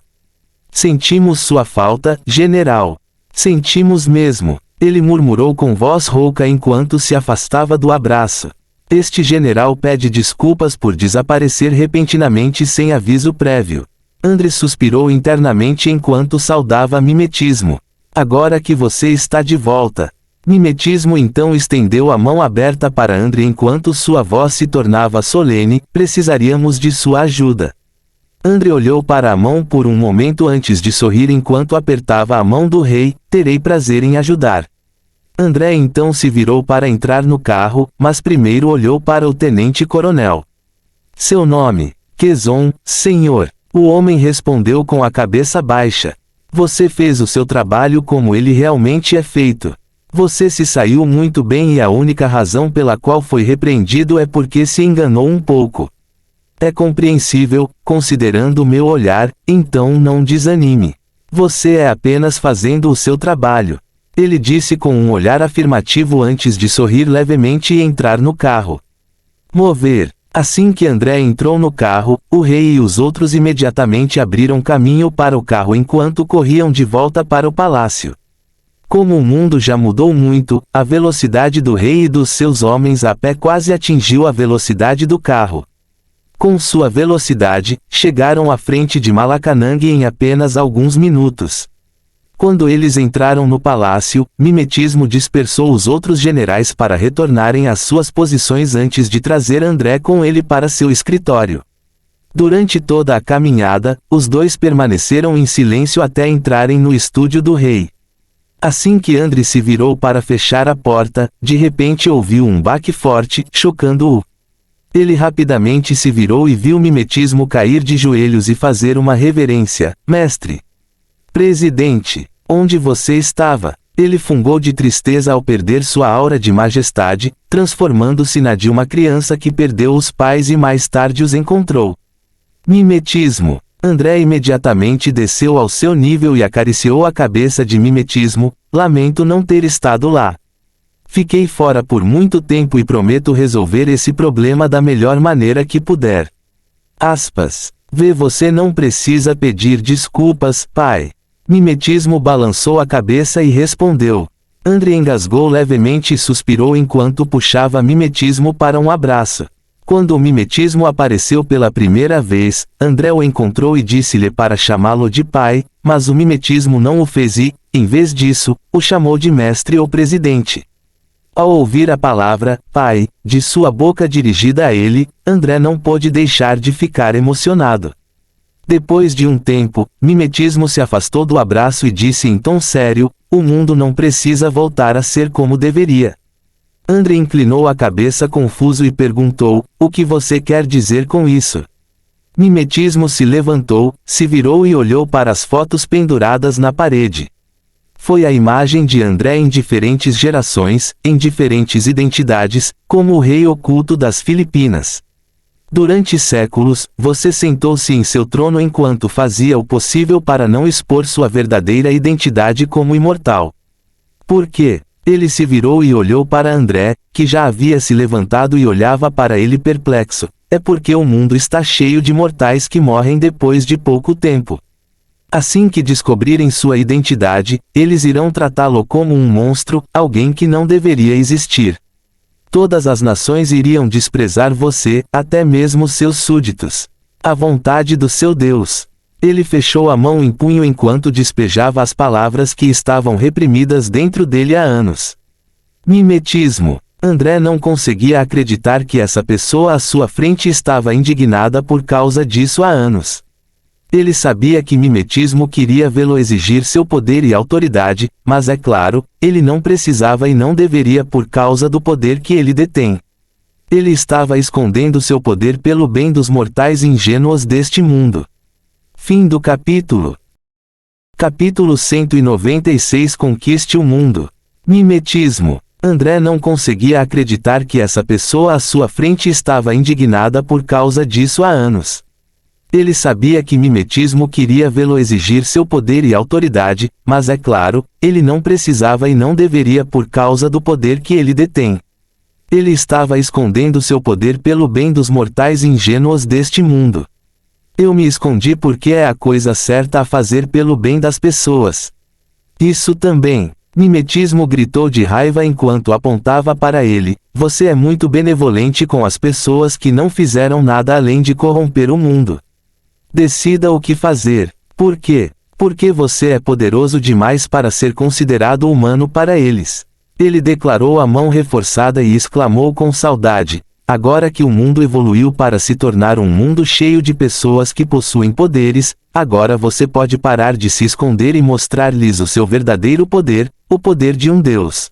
Sentimos sua falta, general. Sentimos mesmo. Ele murmurou com voz rouca enquanto se afastava do abraço. Este general pede desculpas por desaparecer repentinamente sem aviso prévio. André suspirou internamente enquanto saudava Mimetismo. Agora que você está de volta. Mimetismo então estendeu a mão aberta para André enquanto sua voz se tornava solene: precisaríamos de sua ajuda. André olhou para a mão por um momento antes de sorrir enquanto apertava a mão do rei: terei prazer em ajudar. André então se virou para entrar no carro, mas primeiro olhou para o tenente-coronel. Seu nome? Quezon, senhor. O homem respondeu com a cabeça baixa. Você fez o seu trabalho como ele realmente é feito. Você se saiu muito bem e a única razão pela qual foi repreendido é porque se enganou um pouco. É compreensível, considerando o meu olhar, então não desanime. Você é apenas fazendo o seu trabalho. Ele disse com um olhar afirmativo antes de sorrir levemente e entrar no carro. Mover. Assim que André entrou no carro, o rei e os outros imediatamente abriram caminho para o carro enquanto corriam de volta para o palácio. Como o mundo já mudou muito, a velocidade do rei e dos seus homens a pé quase atingiu a velocidade do carro. Com sua velocidade, chegaram à frente de Malacanang em apenas alguns minutos. Quando eles entraram no palácio, Mimetismo dispersou os outros generais para retornarem às suas posições antes de trazer André com ele para seu escritório. Durante toda a caminhada, os dois permaneceram em silêncio até entrarem no estúdio do rei. Assim que André se virou para fechar a porta, de repente ouviu um baque forte, chocando-o. Ele rapidamente se virou e viu Mimetismo cair de joelhos e fazer uma reverência. Mestre! Presidente! Onde você estava? Ele fungou de tristeza ao perder sua aura de majestade, transformando-se na de uma criança que perdeu os pais e mais tarde os encontrou. Mimetismo! André imediatamente desceu ao seu nível e acariciou a cabeça de Mimetismo. Lamento não ter estado lá. Fiquei fora por muito tempo e prometo resolver esse problema da melhor maneira que puder. Aspas. Você não precisa pedir desculpas, pai. Mimetismo balançou a cabeça e respondeu. André engasgou levemente e suspirou enquanto puxava Mimetismo para um abraço. Quando o Mimetismo apareceu pela primeira vez, André o encontrou e disse-lhe para chamá-lo de pai, mas o Mimetismo não o fez e, em vez disso, o chamou de mestre ou presidente. Ao ouvir a palavra, pai, de sua boca dirigida a ele, André não pôde deixar de ficar emocionado. Depois de um tempo, Mimetismo se afastou do abraço e disse em tom sério, o mundo não precisa voltar a ser como deveria. André inclinou a cabeça confuso e perguntou, o que você quer dizer com isso? Mimetismo se levantou, se virou e olhou para as fotos penduradas na parede. Foi a imagem de André em diferentes gerações, em diferentes identidades, como o rei oculto das Filipinas. Durante séculos, você sentou-se em seu trono enquanto fazia o possível para não expor sua verdadeira identidade como imortal. Por quê? Ele se virou e olhou para André, que já havia se levantado e olhava para ele perplexo. É porque o mundo está cheio de mortais que morrem depois de pouco tempo. Assim que descobrirem sua identidade, eles irão tratá-lo como um monstro, alguém que não deveria existir. Todas as nações iriam desprezar você, até mesmo seus súditos. A vontade do seu Deus. Ele fechou a mão em punho enquanto despejava as palavras que estavam reprimidas dentro dele há anos. Mimetismo. André não conseguia acreditar que essa pessoa à sua frente estava indignada por causa disso há anos. Ele sabia que Mimetismo queria vê-lo exigir seu poder e autoridade, mas é claro, ele não precisava e não deveria por causa do poder que ele detém. Ele estava escondendo seu poder pelo bem dos mortais ingênuos deste mundo. Fim do capítulo. Capítulo 196 Conquiste o mundo. Mimetismo. André não conseguia acreditar que essa pessoa à sua frente estava indignada por causa disso há anos. Ele sabia que Mimetismo queria vê-lo exigir seu poder e autoridade, mas é claro, ele não precisava e não deveria por causa do poder que ele detém. Ele estava escondendo seu poder pelo bem dos mortais ingênuos deste mundo. Eu me escondi porque é a coisa certa a fazer pelo bem das pessoas. Isso também. Mimetismo gritou de raiva enquanto apontava para ele, você é muito benevolente com as pessoas que não fizeram nada além de corromper o mundo. Decida o que fazer. Por quê? Porque você é poderoso demais para ser considerado humano para eles. Ele declarou a mão reforçada e exclamou com saudade, agora que o mundo evoluiu para se tornar um mundo cheio de pessoas que possuem poderes, agora você pode parar de se esconder e mostrar-lhes o seu verdadeiro poder, o poder de um Deus.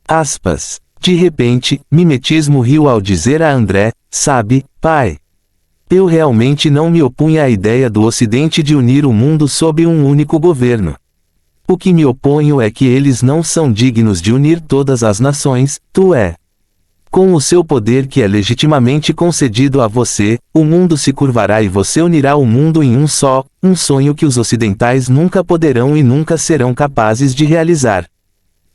Aspas. De repente, Mimetismo riu ao dizer a André, sabe, pai. Eu realmente não me opunha à ideia do Ocidente de unir o mundo sob um único governo. O que me oponho é que eles não são dignos de unir todas as nações, tu é. Com o seu poder que é legitimamente concedido a você, o mundo se curvará e você unirá o mundo em um só, um sonho que os ocidentais nunca poderão e nunca serão capazes de realizar.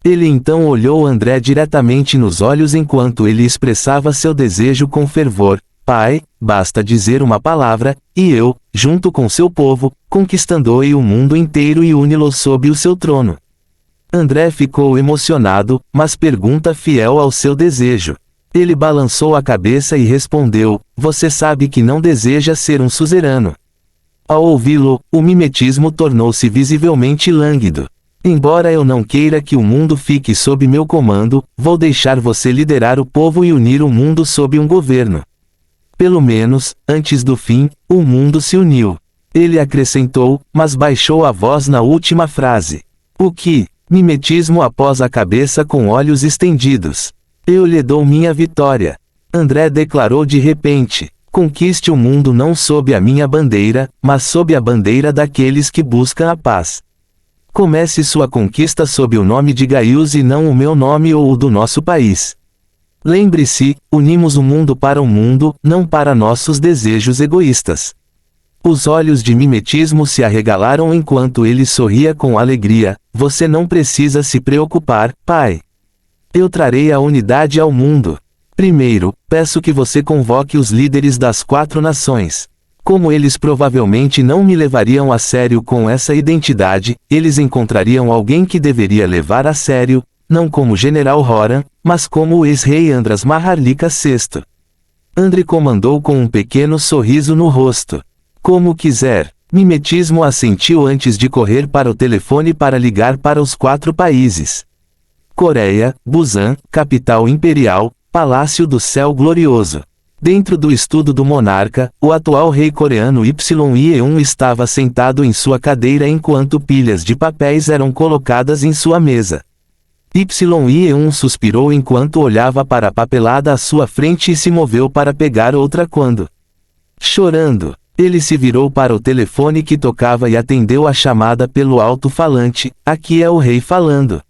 Ele então olhou André diretamente nos olhos enquanto ele expressava seu desejo com fervor. Pai, basta dizer uma palavra, e eu, junto com seu povo, conquistando-ei o mundo inteiro e uni-lo sob o seu trono. André ficou emocionado, mas pergunta fiel ao seu desejo. Ele balançou a cabeça e respondeu, você sabe que não deseja ser um suzerano. Ao ouvi-lo, o mimetismo tornou-se visivelmente lânguido. Embora eu não queira que o mundo fique sob meu comando, vou deixar você liderar o povo e unir o mundo sob um governo. Pelo menos, antes do fim, o mundo se uniu. Ele acrescentou, mas baixou a voz na última frase. O que? Mimetismo após a cabeça com olhos estendidos. Eu lhe dou minha vitória. André declarou de repente. Conquiste o mundo não sob a minha bandeira, mas sob a bandeira daqueles que buscam a paz. Comece sua conquista sob o nome de Gaius e não o meu nome ou o do nosso país. Lembre-se, unimos o mundo para o mundo, não para nossos desejos egoístas. Os olhos de mimetismo se arregalaram enquanto ele sorria com alegria. Você não precisa se preocupar, pai. Eu trarei a unidade ao mundo. Primeiro, peço que você convoque os líderes das 4 nações. Como eles provavelmente não me levariam a sério com essa identidade, eles encontrariam alguém que deveria levar a sério, não como General Horan, mas como o ex-rei Andras Maharlika VI. André comandou com um pequeno sorriso no rosto. Como quiser. Mimetismo assentiu antes de correr para o telefone para ligar para os 4 países. Coreia, Busan, capital imperial, Palácio do Céu Glorioso. Dentro do estudo do monarca, o atual rei coreano Yi-1 estava sentado em sua cadeira enquanto pilhas de papéis eram colocadas em sua mesa. Yi-1 suspirou enquanto olhava para a papelada à sua frente e se moveu para pegar outra quando, chorando, ele se virou para o telefone que tocava e atendeu a chamada pelo alto-falante. Aqui é o rei falando.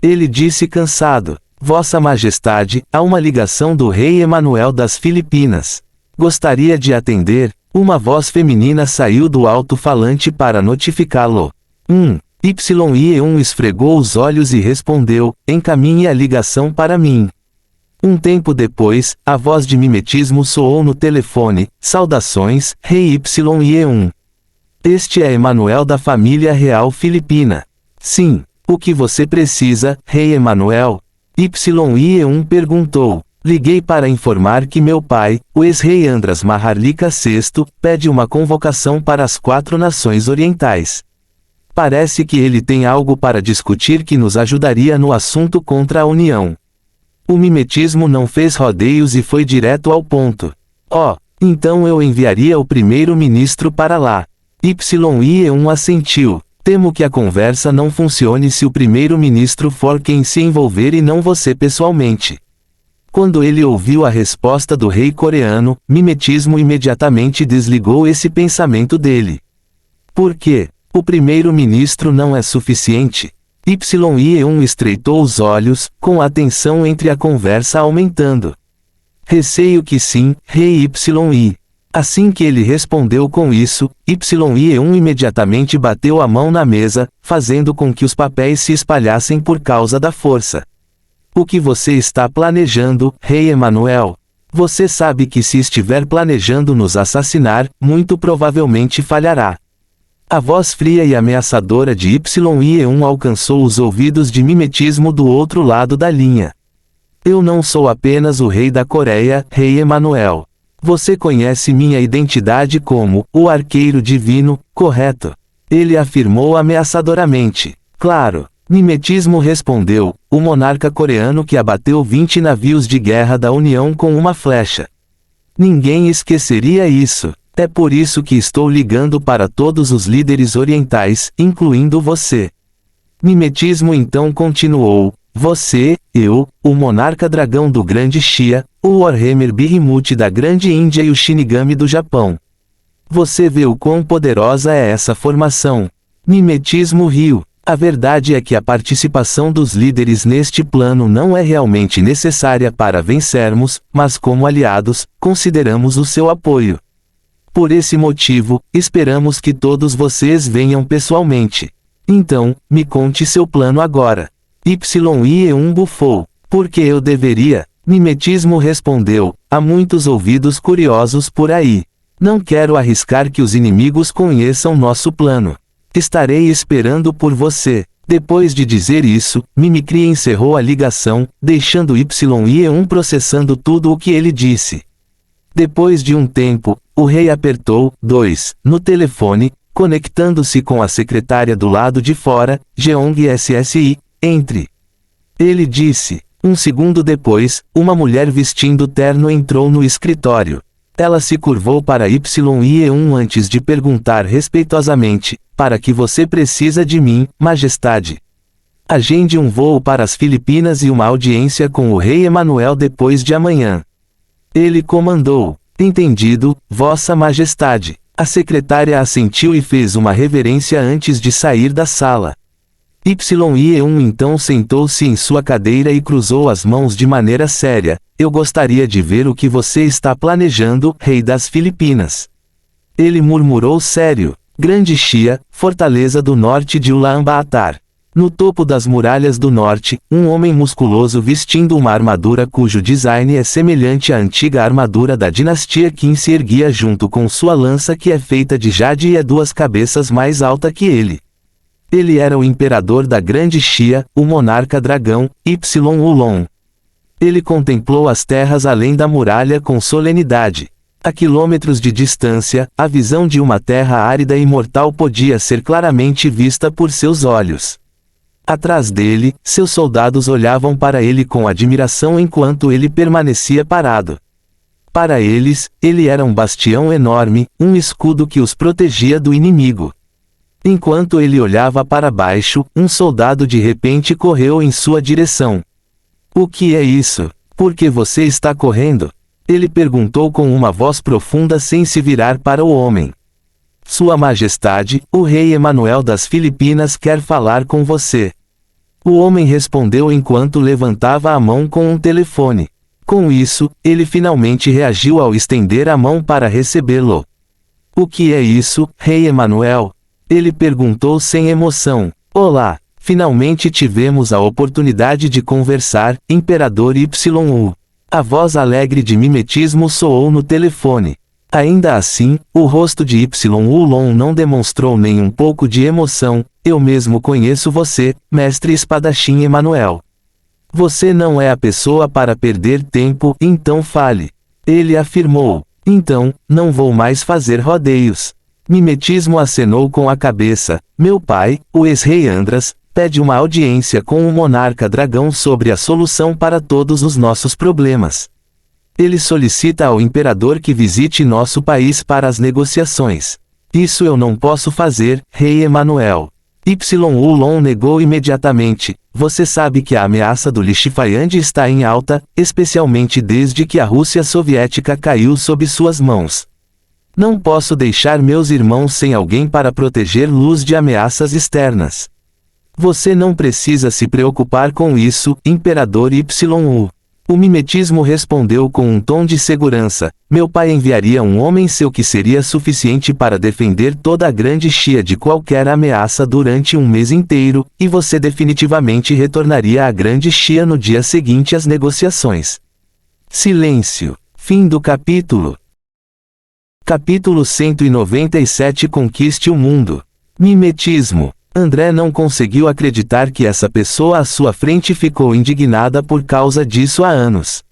Ele disse cansado. Vossa Majestade, há uma ligação do rei Emanuel das Filipinas. Gostaria de atender? Uma voz feminina saiu do alto-falante para notificá-lo. Yi-1 esfregou os olhos e respondeu, encaminhe a ligação para mim. Um tempo depois, a voz de mimetismo soou no telefone. Saudações, rei Yi-1. Este é Emanuel da família real filipina. Sim, o que você precisa, rei Emanuel? Yi-1 perguntou. Liguei para informar que meu pai, o ex-rei Andras Maharlika VI, pede uma convocação para as 4 nações orientais. Parece que ele tem algo para discutir que nos ajudaria no assunto contra a União. O mimetismo não fez rodeios e foi direto ao ponto. Então eu enviaria o primeiro-ministro para lá. Yi-1 assentiu. Temo que a conversa não funcione se o primeiro-ministro for quem se envolver e não você pessoalmente. Quando ele ouviu a resposta do rei coreano, mimetismo imediatamente desligou esse pensamento dele. Por quê? O primeiro-ministro não é suficiente? Yi-1 estreitou os olhos, com a tensão entre a conversa aumentando. Receio que sim, rei Yi. Assim que ele respondeu com isso, Yi-1 imediatamente bateu a mão na mesa, fazendo com que os papéis se espalhassem por causa da força. O que você está planejando, rei Emanuel? Você sabe que se estiver planejando nos assassinar, muito provavelmente falhará. A voz fria e ameaçadora de Yi-1 alcançou os ouvidos de mimetismo do outro lado da linha. Eu não sou apenas o rei da Coreia, rei Emanuel. Você conhece minha identidade como o arqueiro divino, correto? Ele afirmou ameaçadoramente. Claro. Mimetismo respondeu, o monarca coreano que abateu 20 navios de guerra da União com uma flecha. Ninguém esqueceria isso. É por isso que estou ligando para todos os líderes orientais, incluindo você. Mimetismo então continuou. Você, eu, o monarca dragão do grande Xia, o Warhammer Behemoth da grande Índia e o Shinigami do Japão. Você vê o quão poderosa é essa formação. Mimetismo riu. A verdade é que a participação dos líderes neste plano não é realmente necessária para vencermos, mas como aliados, consideramos o seu apoio. Por esse motivo, esperamos que todos vocês venham pessoalmente. Então, me conte seu plano agora. Yi-1 bufou. Por que eu deveria? Mimetismo respondeu, há muitos ouvidos curiosos por aí. Não quero arriscar que os inimigos conheçam nosso plano. Estarei esperando por você. Depois de dizer isso, Mimicry encerrou a ligação, deixando Yi-1 processando tudo o que ele disse. Depois de um tempo, o rei apertou 2 no telefone, conectando-se com a secretária do lado de fora, Jeong SSI, entre. Ele disse. Um segundo depois, uma mulher vestindo terno entrou no escritório. Ela se curvou para Yi-1 antes de perguntar respeitosamente, para que você precisa de mim, majestade? Agende um voo para as Filipinas e uma audiência com o rei Emanuel depois de amanhã. Ele comandou. Entendido, Vossa Majestade. A secretária assentiu e fez uma reverência antes de sair da sala. Ye-1 então sentou-se em sua cadeira e cruzou as mãos de maneira séria. Eu gostaria de ver o que você está planejando, rei das Filipinas. Ele murmurou sério. Grande Xia, fortaleza do norte de Ulaanbaatar. No topo das muralhas do norte, um homem musculoso vestindo uma armadura cujo design é semelhante à antiga armadura da dinastia Qin se erguia junto com sua lança que é feita de jade e é 2 cabeças mais alta que ele. Ele era o imperador da Grande Xia, o monarca dragão, Y-Ulon. Ele contemplou as terras além da muralha com solenidade. A quilômetros de distância, a visão de uma terra árida e mortal podia ser claramente vista por seus olhos. Atrás dele, seus soldados olhavam para ele com admiração enquanto ele permanecia parado. Para eles, ele era um bastião enorme, um escudo que os protegia do inimigo. Enquanto ele olhava para baixo, um soldado de repente correu em sua direção. O que é isso? Por que você está correndo? Ele perguntou com uma voz profunda sem se virar para o homem. Sua Majestade, o rei Emanuel das Filipinas quer falar com você. O homem respondeu enquanto levantava a mão com um telefone. Com isso, ele finalmente reagiu ao estender a mão para recebê-lo. O que é isso, rei Emanuel? Ele perguntou sem emoção. Olá, finalmente tivemos a oportunidade de conversar, Imperador Y-U. A voz alegre de mimetismo soou no telefone. Ainda assim, o rosto de Y-Ulon não demonstrou nem um pouco de emoção. Eu mesmo conheço você, mestre espadachim Emanuel. Você não é a pessoa para perder tempo, então fale. Ele afirmou. Então, não vou mais fazer rodeios. Mimetismo acenou com a cabeça. Meu pai, o ex-rei Andras, pede uma audiência com o monarca dragão sobre a solução para todos os nossos problemas. Ele solicita ao imperador que visite nosso país para as negociações. Isso eu não posso fazer, rei Emanuel. Y-Ulon negou imediatamente. Você sabe que a ameaça do Lixifayand está em alta, especialmente desde que a Rússia soviética caiu sob suas mãos. Não posso deixar meus irmãos sem alguém para proteger Luz de ameaças externas. Você não precisa se preocupar com isso, Imperador Y-U. O mimetismo respondeu com um tom de segurança. Meu pai enviaria um homem seu que seria suficiente para defender toda a Grande Xia de qualquer ameaça durante um mês inteiro, e você definitivamente retornaria à Grande Xia no dia seguinte às negociações. Silêncio. Fim do capítulo. Capítulo 197 Conquiste o mundo. Mimetismo. André não conseguiu acreditar que essa pessoa à sua frente ficou indignada por causa disso há anos.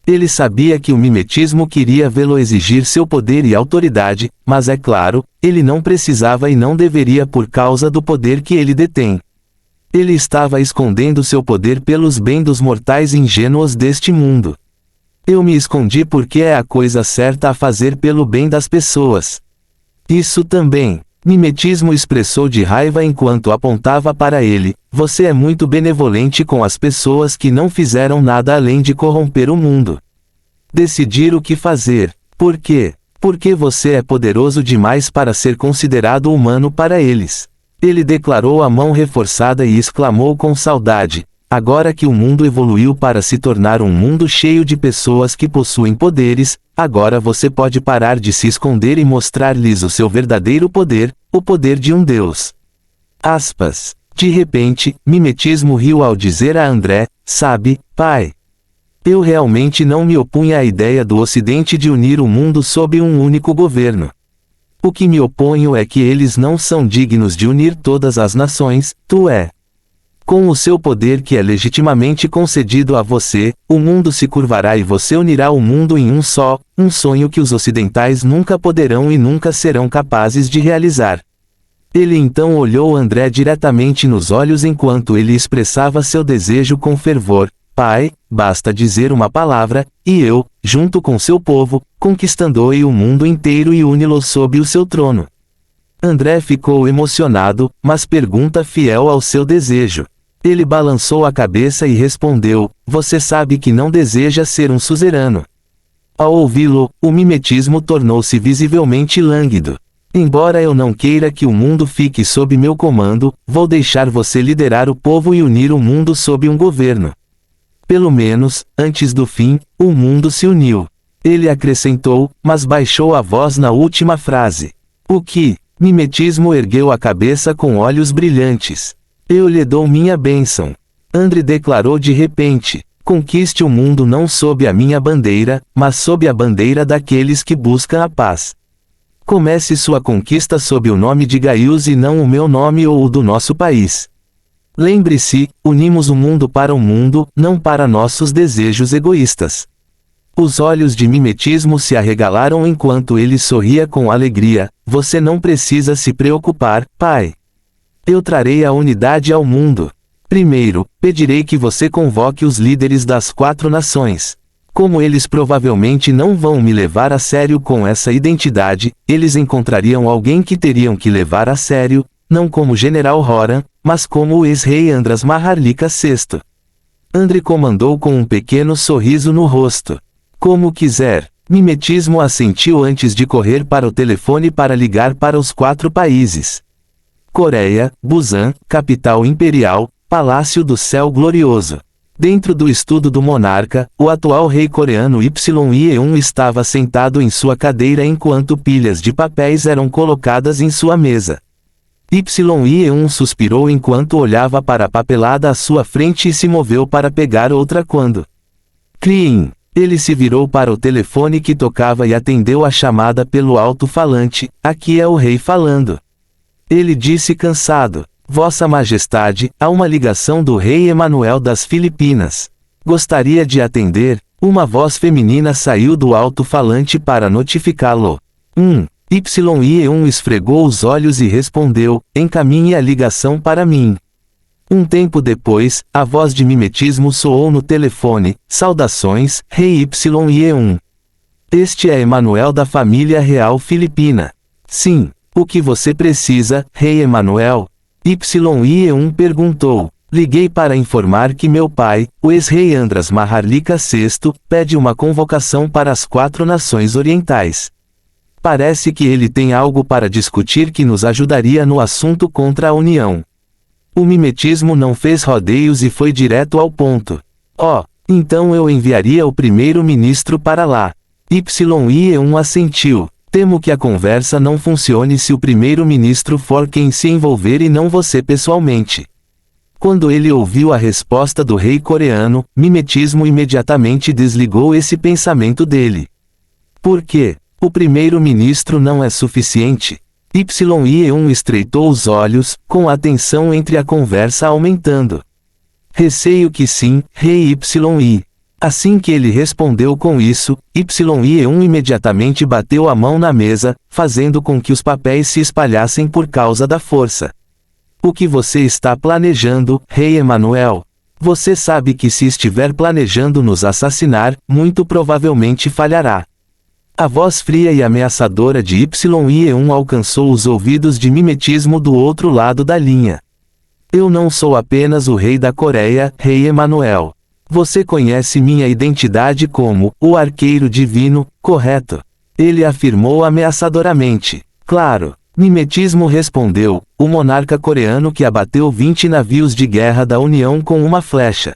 Ele sabia que o mimetismo queria vê-lo exigir seu poder e autoridade, mas é claro, ele não precisava e não deveria por causa do poder que ele detém. Ele estava escondendo seu poder pelos bens dos mortais ingênuos deste mundo. Eu me escondi porque é a coisa certa a fazer pelo bem das pessoas. Isso também. Mimetismo expressou de raiva enquanto apontava para ele. Você é muito benevolente com as pessoas que não fizeram nada além de corromper o mundo. Decidir o que fazer. Por quê? Porque você é poderoso demais para ser considerado humano para eles. Ele declarou a mão reforçada e exclamou com saudade. Agora que o mundo evoluiu para se tornar um mundo cheio de pessoas que possuem poderes, agora você pode parar de se esconder e mostrar-lhes o seu verdadeiro poder, o poder de um Deus. Aspas. De repente, mimetismo riu ao dizer a André, sabe, pai. Eu realmente não me opunha à ideia do Ocidente de unir o mundo sob um único governo. O que me oponho é que eles não são dignos de unir todas as nações, tu é. Com o seu poder que é legitimamente concedido a você, o mundo se curvará e você unirá o mundo em um só, um sonho que os ocidentais nunca poderão e nunca serão capazes de realizar. Ele então olhou André diretamente nos olhos enquanto ele expressava seu desejo com fervor. Pai, basta dizer uma palavra, e eu, junto com seu povo, conquistando-ei o mundo inteiro e uni-lo sob o seu trono. André ficou emocionado, mas pergunta fiel ao seu desejo. Ele balançou a cabeça e respondeu, você sabe que não deseja ser um suzerano. Ao ouvi-lo, o mimetismo tornou-se visivelmente lânguido. Embora eu não queira que o mundo fique sob meu comando, vou deixar você liderar o povo e unir o mundo sob um governo. Pelo menos, antes do fim, o mundo se uniu. Ele acrescentou, mas baixou a voz na última frase. O que? Mimetismo ergueu a cabeça com olhos brilhantes. Eu lhe dou minha bênção. André declarou de repente. Conquiste o mundo não sob a minha bandeira, mas sob a bandeira daqueles que buscam a paz. Comece sua conquista sob o nome de Gaius e não o meu nome ou o do nosso país. Lembre-se, unimos o mundo para o mundo, não para nossos desejos egoístas. Os olhos de mimetismo se arregalaram enquanto ele sorria com alegria. Você não precisa se preocupar, pai. Eu trarei a unidade ao mundo. Primeiro, pedirei que você convoque os líderes das 4 nações. Como eles provavelmente não vão me levar a sério com essa identidade, eles encontrariam alguém que teriam que levar a sério, não como General Horan, mas como o ex-rei Andras Maharlika VI. André comandou com um pequeno sorriso no rosto. Como quiser. Mimetismo assentiu antes de correr para o telefone para ligar para os 4 países. Coreia, Busan, capital imperial, Palácio do Céu Glorioso. Dentro do estudo do monarca, o atual rei coreano Yi-1 estava sentado em sua cadeira enquanto pilhas de papéis eram colocadas em sua mesa. Yi-1 suspirou enquanto olhava para a papelada à sua frente e se moveu para pegar outra quando. Clean! Ele se virou para o telefone que tocava e atendeu a chamada pelo alto-falante. Aqui é o rei falando. Ele disse cansado. Vossa Majestade, há uma ligação do rei Emanuel das Filipinas. Gostaria de atender? Uma voz feminina saiu do alto-falante para notificá-lo. Yi-1 esfregou os olhos e respondeu, encaminhe a ligação para mim. Um tempo depois, a voz de mimetismo soou no telefone. Saudações, rei Yi-1. Este é Emanuel da família real filipina. Sim. O que você precisa, rei Emanuel? Yi-1 perguntou. Liguei para informar que meu pai, o ex-rei Andras Maharlika VI, pede uma convocação para as 4 nações orientais. Parece que ele tem algo para discutir que nos ajudaria no assunto contra a União. O mimetismo não fez rodeios e foi direto ao ponto. Então eu enviaria o primeiro-ministro para lá. Yi-1 assentiu. Temo que a conversa não funcione se o primeiro-ministro for quem se envolver e não você pessoalmente. Quando ele ouviu a resposta do rei coreano, mimetismo imediatamente desligou esse pensamento dele. Por quê? O primeiro-ministro não é suficiente. Yi-1 estreitou os olhos, com a tensão entre a conversa aumentando. Receio que sim, rei Y. Assim que ele respondeu com isso, Yi-1 imediatamente bateu a mão na mesa, fazendo com que os papéis se espalhassem por causa da força. O que você está planejando, rei Emanuel? Você sabe que se estiver planejando nos assassinar, muito provavelmente falhará. A voz fria e ameaçadora de Yi-1 alcançou os ouvidos de mimetismo do outro lado da linha. Eu não sou apenas o rei da Coreia, rei Emanuel. Você conhece minha identidade como o arqueiro divino, correto? Ele afirmou ameaçadoramente. Claro. Mimetismo respondeu, o monarca coreano que abateu 20 navios de guerra da União com uma flecha.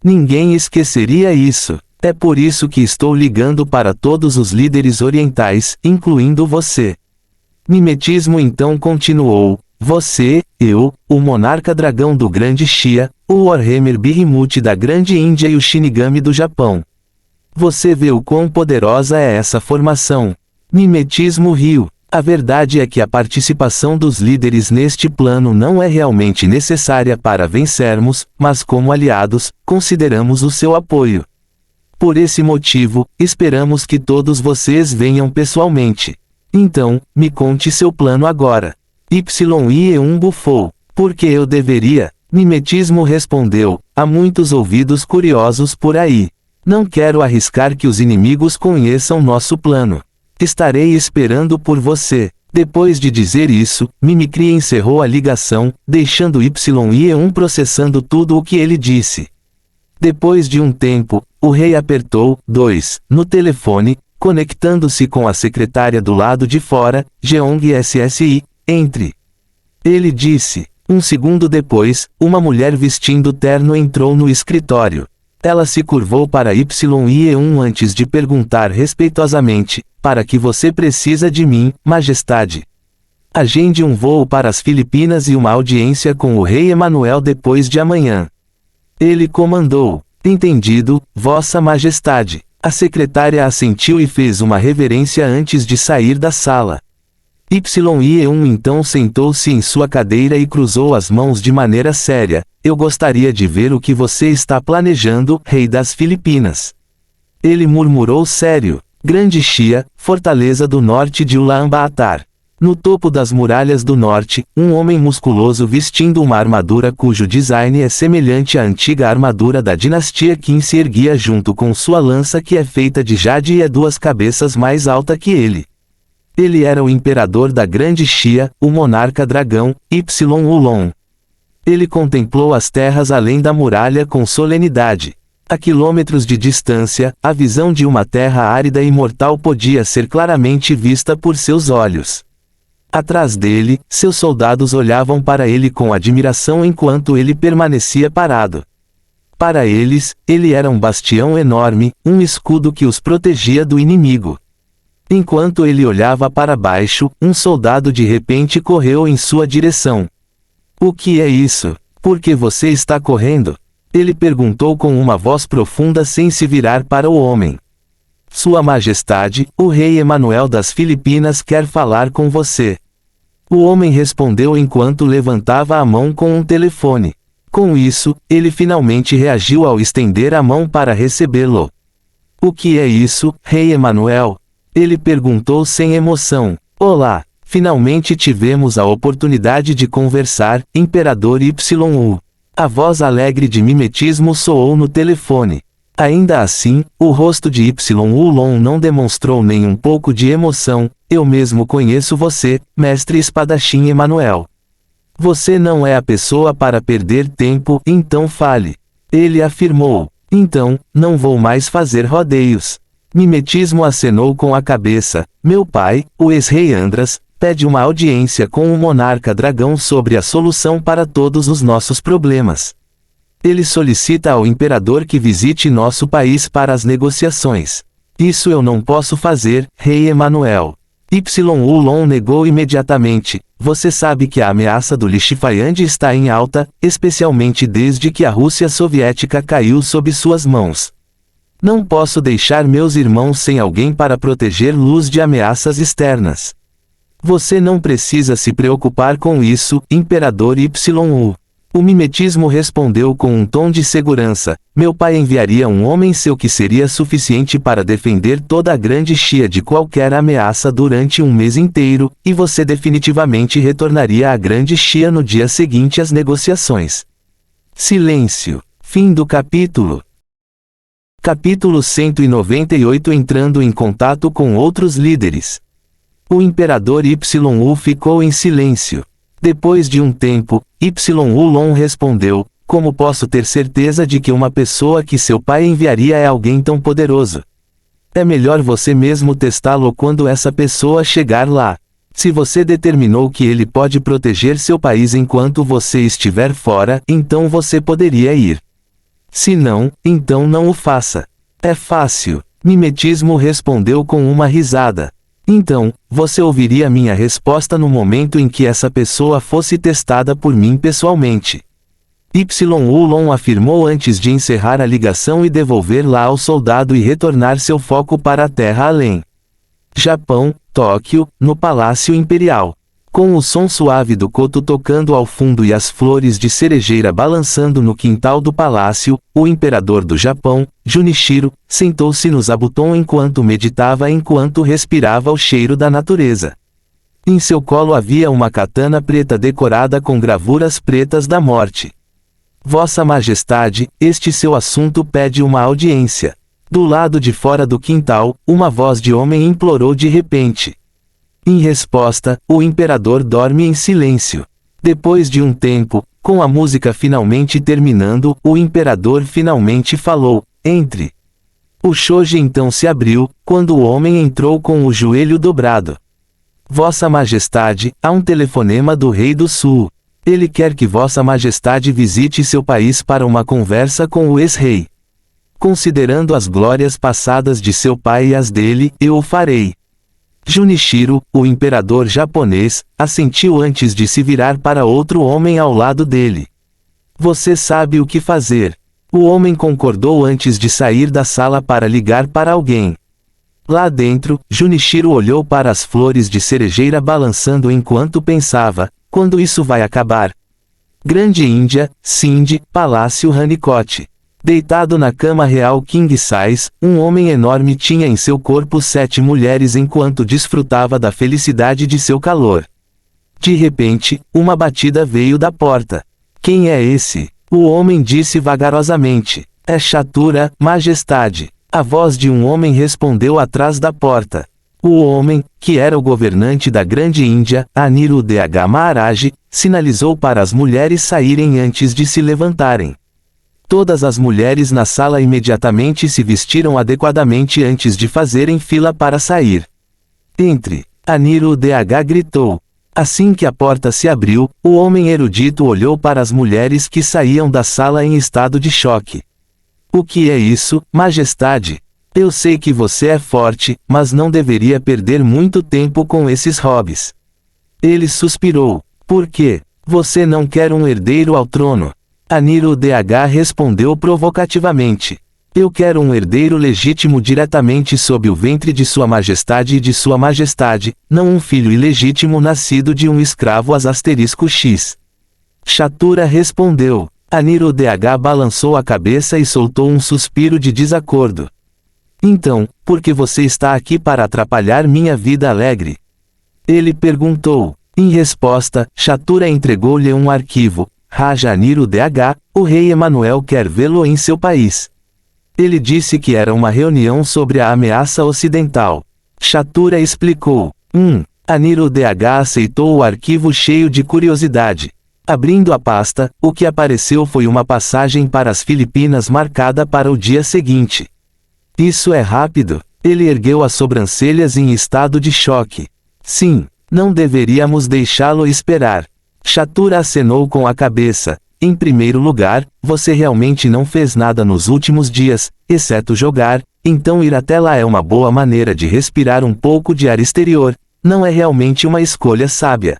Ninguém esqueceria isso. É por isso que estou ligando para todos os líderes orientais, incluindo você. Mimetismo então continuou. Você, eu, o monarca dragão do grande Xia, o Warhammer Behemoth da grande Índia e o Shinigami do Japão. Você vê o quão poderosa é essa formação. Mimetismo riu. A verdade é que a participação dos líderes neste plano não é realmente necessária para vencermos, mas como aliados, consideramos o seu apoio. Por esse motivo, esperamos que todos vocês venham pessoalmente. Então, me conte seu plano agora. Yi-1 bufou. Por que eu deveria? Mimetismo respondeu, há muitos ouvidos curiosos por aí. Não quero arriscar que os inimigos conheçam nosso plano. Estarei esperando por você. Depois de dizer isso, Mimicry encerrou a ligação, deixando Yi-1 processando tudo o que ele disse. Depois de um tempo, o rei apertou 2 no telefone, conectando-se com a secretária do lado de fora, Jeong SSI, entre. Ele disse. Um segundo depois, uma mulher vestindo terno entrou no escritório. Ela se curvou para YE1 antes de perguntar respeitosamente: para que você precisa de mim, majestade? Agende um voo para as Filipinas e uma audiência com o rei Emanuel depois de amanhã. Ele comandou. Entendido, Vossa Majestade. A secretária assentiu e fez uma reverência antes de sair da sala. YE1 então sentou-se em sua cadeira e cruzou as mãos de maneira séria. Eu gostaria de ver o que você está planejando, rei das Filipinas. Ele murmurou sério. Grande Xia, fortaleza do norte de Ulaanbaatar. No topo das muralhas do norte, um homem musculoso vestindo uma armadura cujo design é semelhante à antiga armadura da dinastia Qin se erguia junto com sua lança que é feita de jade e é 2 cabeças mais alta que ele. Ele era o imperador da Grande Xia, o monarca dragão, Y-Ulon. Ele contemplou as terras além da muralha com solenidade. A quilômetros de distância, a visão de uma terra árida e mortal podia ser claramente vista por seus olhos. Atrás dele, seus soldados olhavam para ele com admiração enquanto ele permanecia parado. Para eles, ele era um bastião enorme, um escudo que os protegia do inimigo. Enquanto ele olhava para baixo, um soldado de repente correu em sua direção. O que é isso? Por que você está correndo? Ele perguntou com uma voz profunda sem se virar para o homem. Sua Majestade, o rei Emanuel das Filipinas quer falar com você. O homem respondeu enquanto levantava a mão com um telefone. Com isso, ele finalmente reagiu ao estender a mão para recebê-lo. O que é isso, rei Emanuel? Ele perguntou sem emoção. Olá, finalmente tivemos a oportunidade de conversar, Imperador YU. A voz alegre de mimetismo soou no telefone. Ainda assim, o rosto de Y-Ulon não demonstrou nem um pouco de emoção. Eu mesmo conheço você, mestre espadachim Emanuel. Você não é a pessoa para perder tempo, então fale. Ele afirmou. Então, não vou mais fazer rodeios. Mimetismo acenou com a cabeça. Meu pai, o ex-rei Andras, pede uma audiência com o monarca dragão sobre a solução para todos os nossos problemas. Ele solicita ao imperador que visite nosso país para as negociações. Isso eu não posso fazer, rei Emanuel. Y-Ulon negou imediatamente. Você sabe que a ameaça do Lixifayand está em alta, especialmente desde que a Rússia soviética caiu sob suas mãos. Não posso deixar meus irmãos sem alguém para proteger Luz de ameaças externas. Você não precisa se preocupar com isso, Imperador YU. O mimetismo respondeu com um tom de segurança. Meu pai enviaria um homem seu que seria suficiente para defender toda a Grande Xia de qualquer ameaça durante um mês inteiro, e você definitivamente retornaria à Grande Xia no dia seguinte às negociações. Silêncio. Fim do capítulo. Capítulo 198 Entrando em contato com outros líderes. O imperador YU ficou em silêncio. Depois de um tempo, Y-Ulon respondeu, como posso ter certeza de que uma pessoa que seu pai enviaria é alguém tão poderoso? É melhor você mesmo testá-lo quando essa pessoa chegar lá. Se você determinou que ele pode proteger seu país enquanto você estiver fora, então você poderia ir. Se não, então não o faça. É fácil. Mimetismo respondeu com uma risada. Então, você ouviria minha resposta no momento em que essa pessoa fosse testada por mim pessoalmente. Y-Ulon afirmou antes de encerrar a ligação e devolver-la ao soldado e retornar seu foco para a terra além. Japão, Tóquio, no Palácio Imperial. Com o som suave do koto tocando ao fundo e as flores de cerejeira balançando no quintal do palácio, o imperador do Japão, Junichiro, sentou-se no zabuton enquanto meditava enquanto respirava o cheiro da natureza. Em seu colo havia uma katana preta decorada com gravuras pretas da morte. Vossa Majestade, este seu assunto pede uma audiência. Do lado de fora do quintal, uma voz de homem implorou de repente. Em resposta, o imperador dorme em silêncio. Depois de um tempo, com a música finalmente terminando, o imperador finalmente falou: entre. O shoji então se abriu, quando o homem entrou com o joelho dobrado. Vossa Majestade, há um telefonema do Rei do Sul. Ele quer que Vossa Majestade visite seu país para uma conversa com o ex-rei. Considerando as glórias passadas de seu pai e as dele, eu o farei. Junichiro, o imperador japonês, assentiu antes de se virar para outro homem ao lado dele. Você sabe o que fazer. O homem concordou antes de sair da sala para ligar para alguém. Lá dentro, Junichiro olhou para as flores de cerejeira balançando enquanto pensava: quando isso vai acabar? Grande Índia, Sindh, Palácio Honeycott. Deitado na cama real king size, um homem enorme tinha em seu corpo 7 mulheres enquanto desfrutava da felicidade de seu calor. De repente, uma batida veio da porta. Quem é esse? O homem disse vagarosamente. É Shatura, Majestade. A voz de um homem respondeu atrás da porta. O homem, que era o governante da Grande Índia, Anirudh Maharaj, sinalizou para as mulheres saírem antes de se levantarem. Todas as mulheres na sala imediatamente se vestiram adequadamente antes de fazerem fila para sair. Entre. Anirudh gritou. Assim que a porta se abriu, o homem erudito olhou para as mulheres que saíam da sala em estado de choque. O que é isso, Majestade? Eu sei que você é forte, mas não deveria perder muito tempo com esses hobbies. Ele suspirou. Por quê? Você não quer um herdeiro ao trono? Anirudh respondeu provocativamente. Eu quero um herdeiro legítimo diretamente sob o ventre de Sua Majestade e de Sua Majestade, não um filho ilegítimo nascido de um escravo *x. Shatura respondeu. Anirudh balançou a cabeça e soltou um suspiro de desacordo. Então, por que você está aqui para atrapalhar minha vida alegre? Ele perguntou. Em resposta, Shatura entregou-lhe um arquivo. Raja Anirudh, o rei Emanuel quer vê-lo em seu país. Ele disse que era uma reunião sobre a ameaça ocidental. Shatura explicou. Anirudh aceitou o arquivo cheio de curiosidade. Abrindo a pasta, o que apareceu foi uma passagem para as Filipinas marcada para o dia seguinte. Isso é rápido. Ele ergueu as sobrancelhas em estado de choque. Sim, não deveríamos deixá-lo esperar. Shatura acenou com a cabeça. Em primeiro lugar, você realmente não fez nada nos últimos dias, exceto jogar, então ir até lá é uma boa maneira de respirar um pouco de ar exterior, não é realmente uma escolha sábia.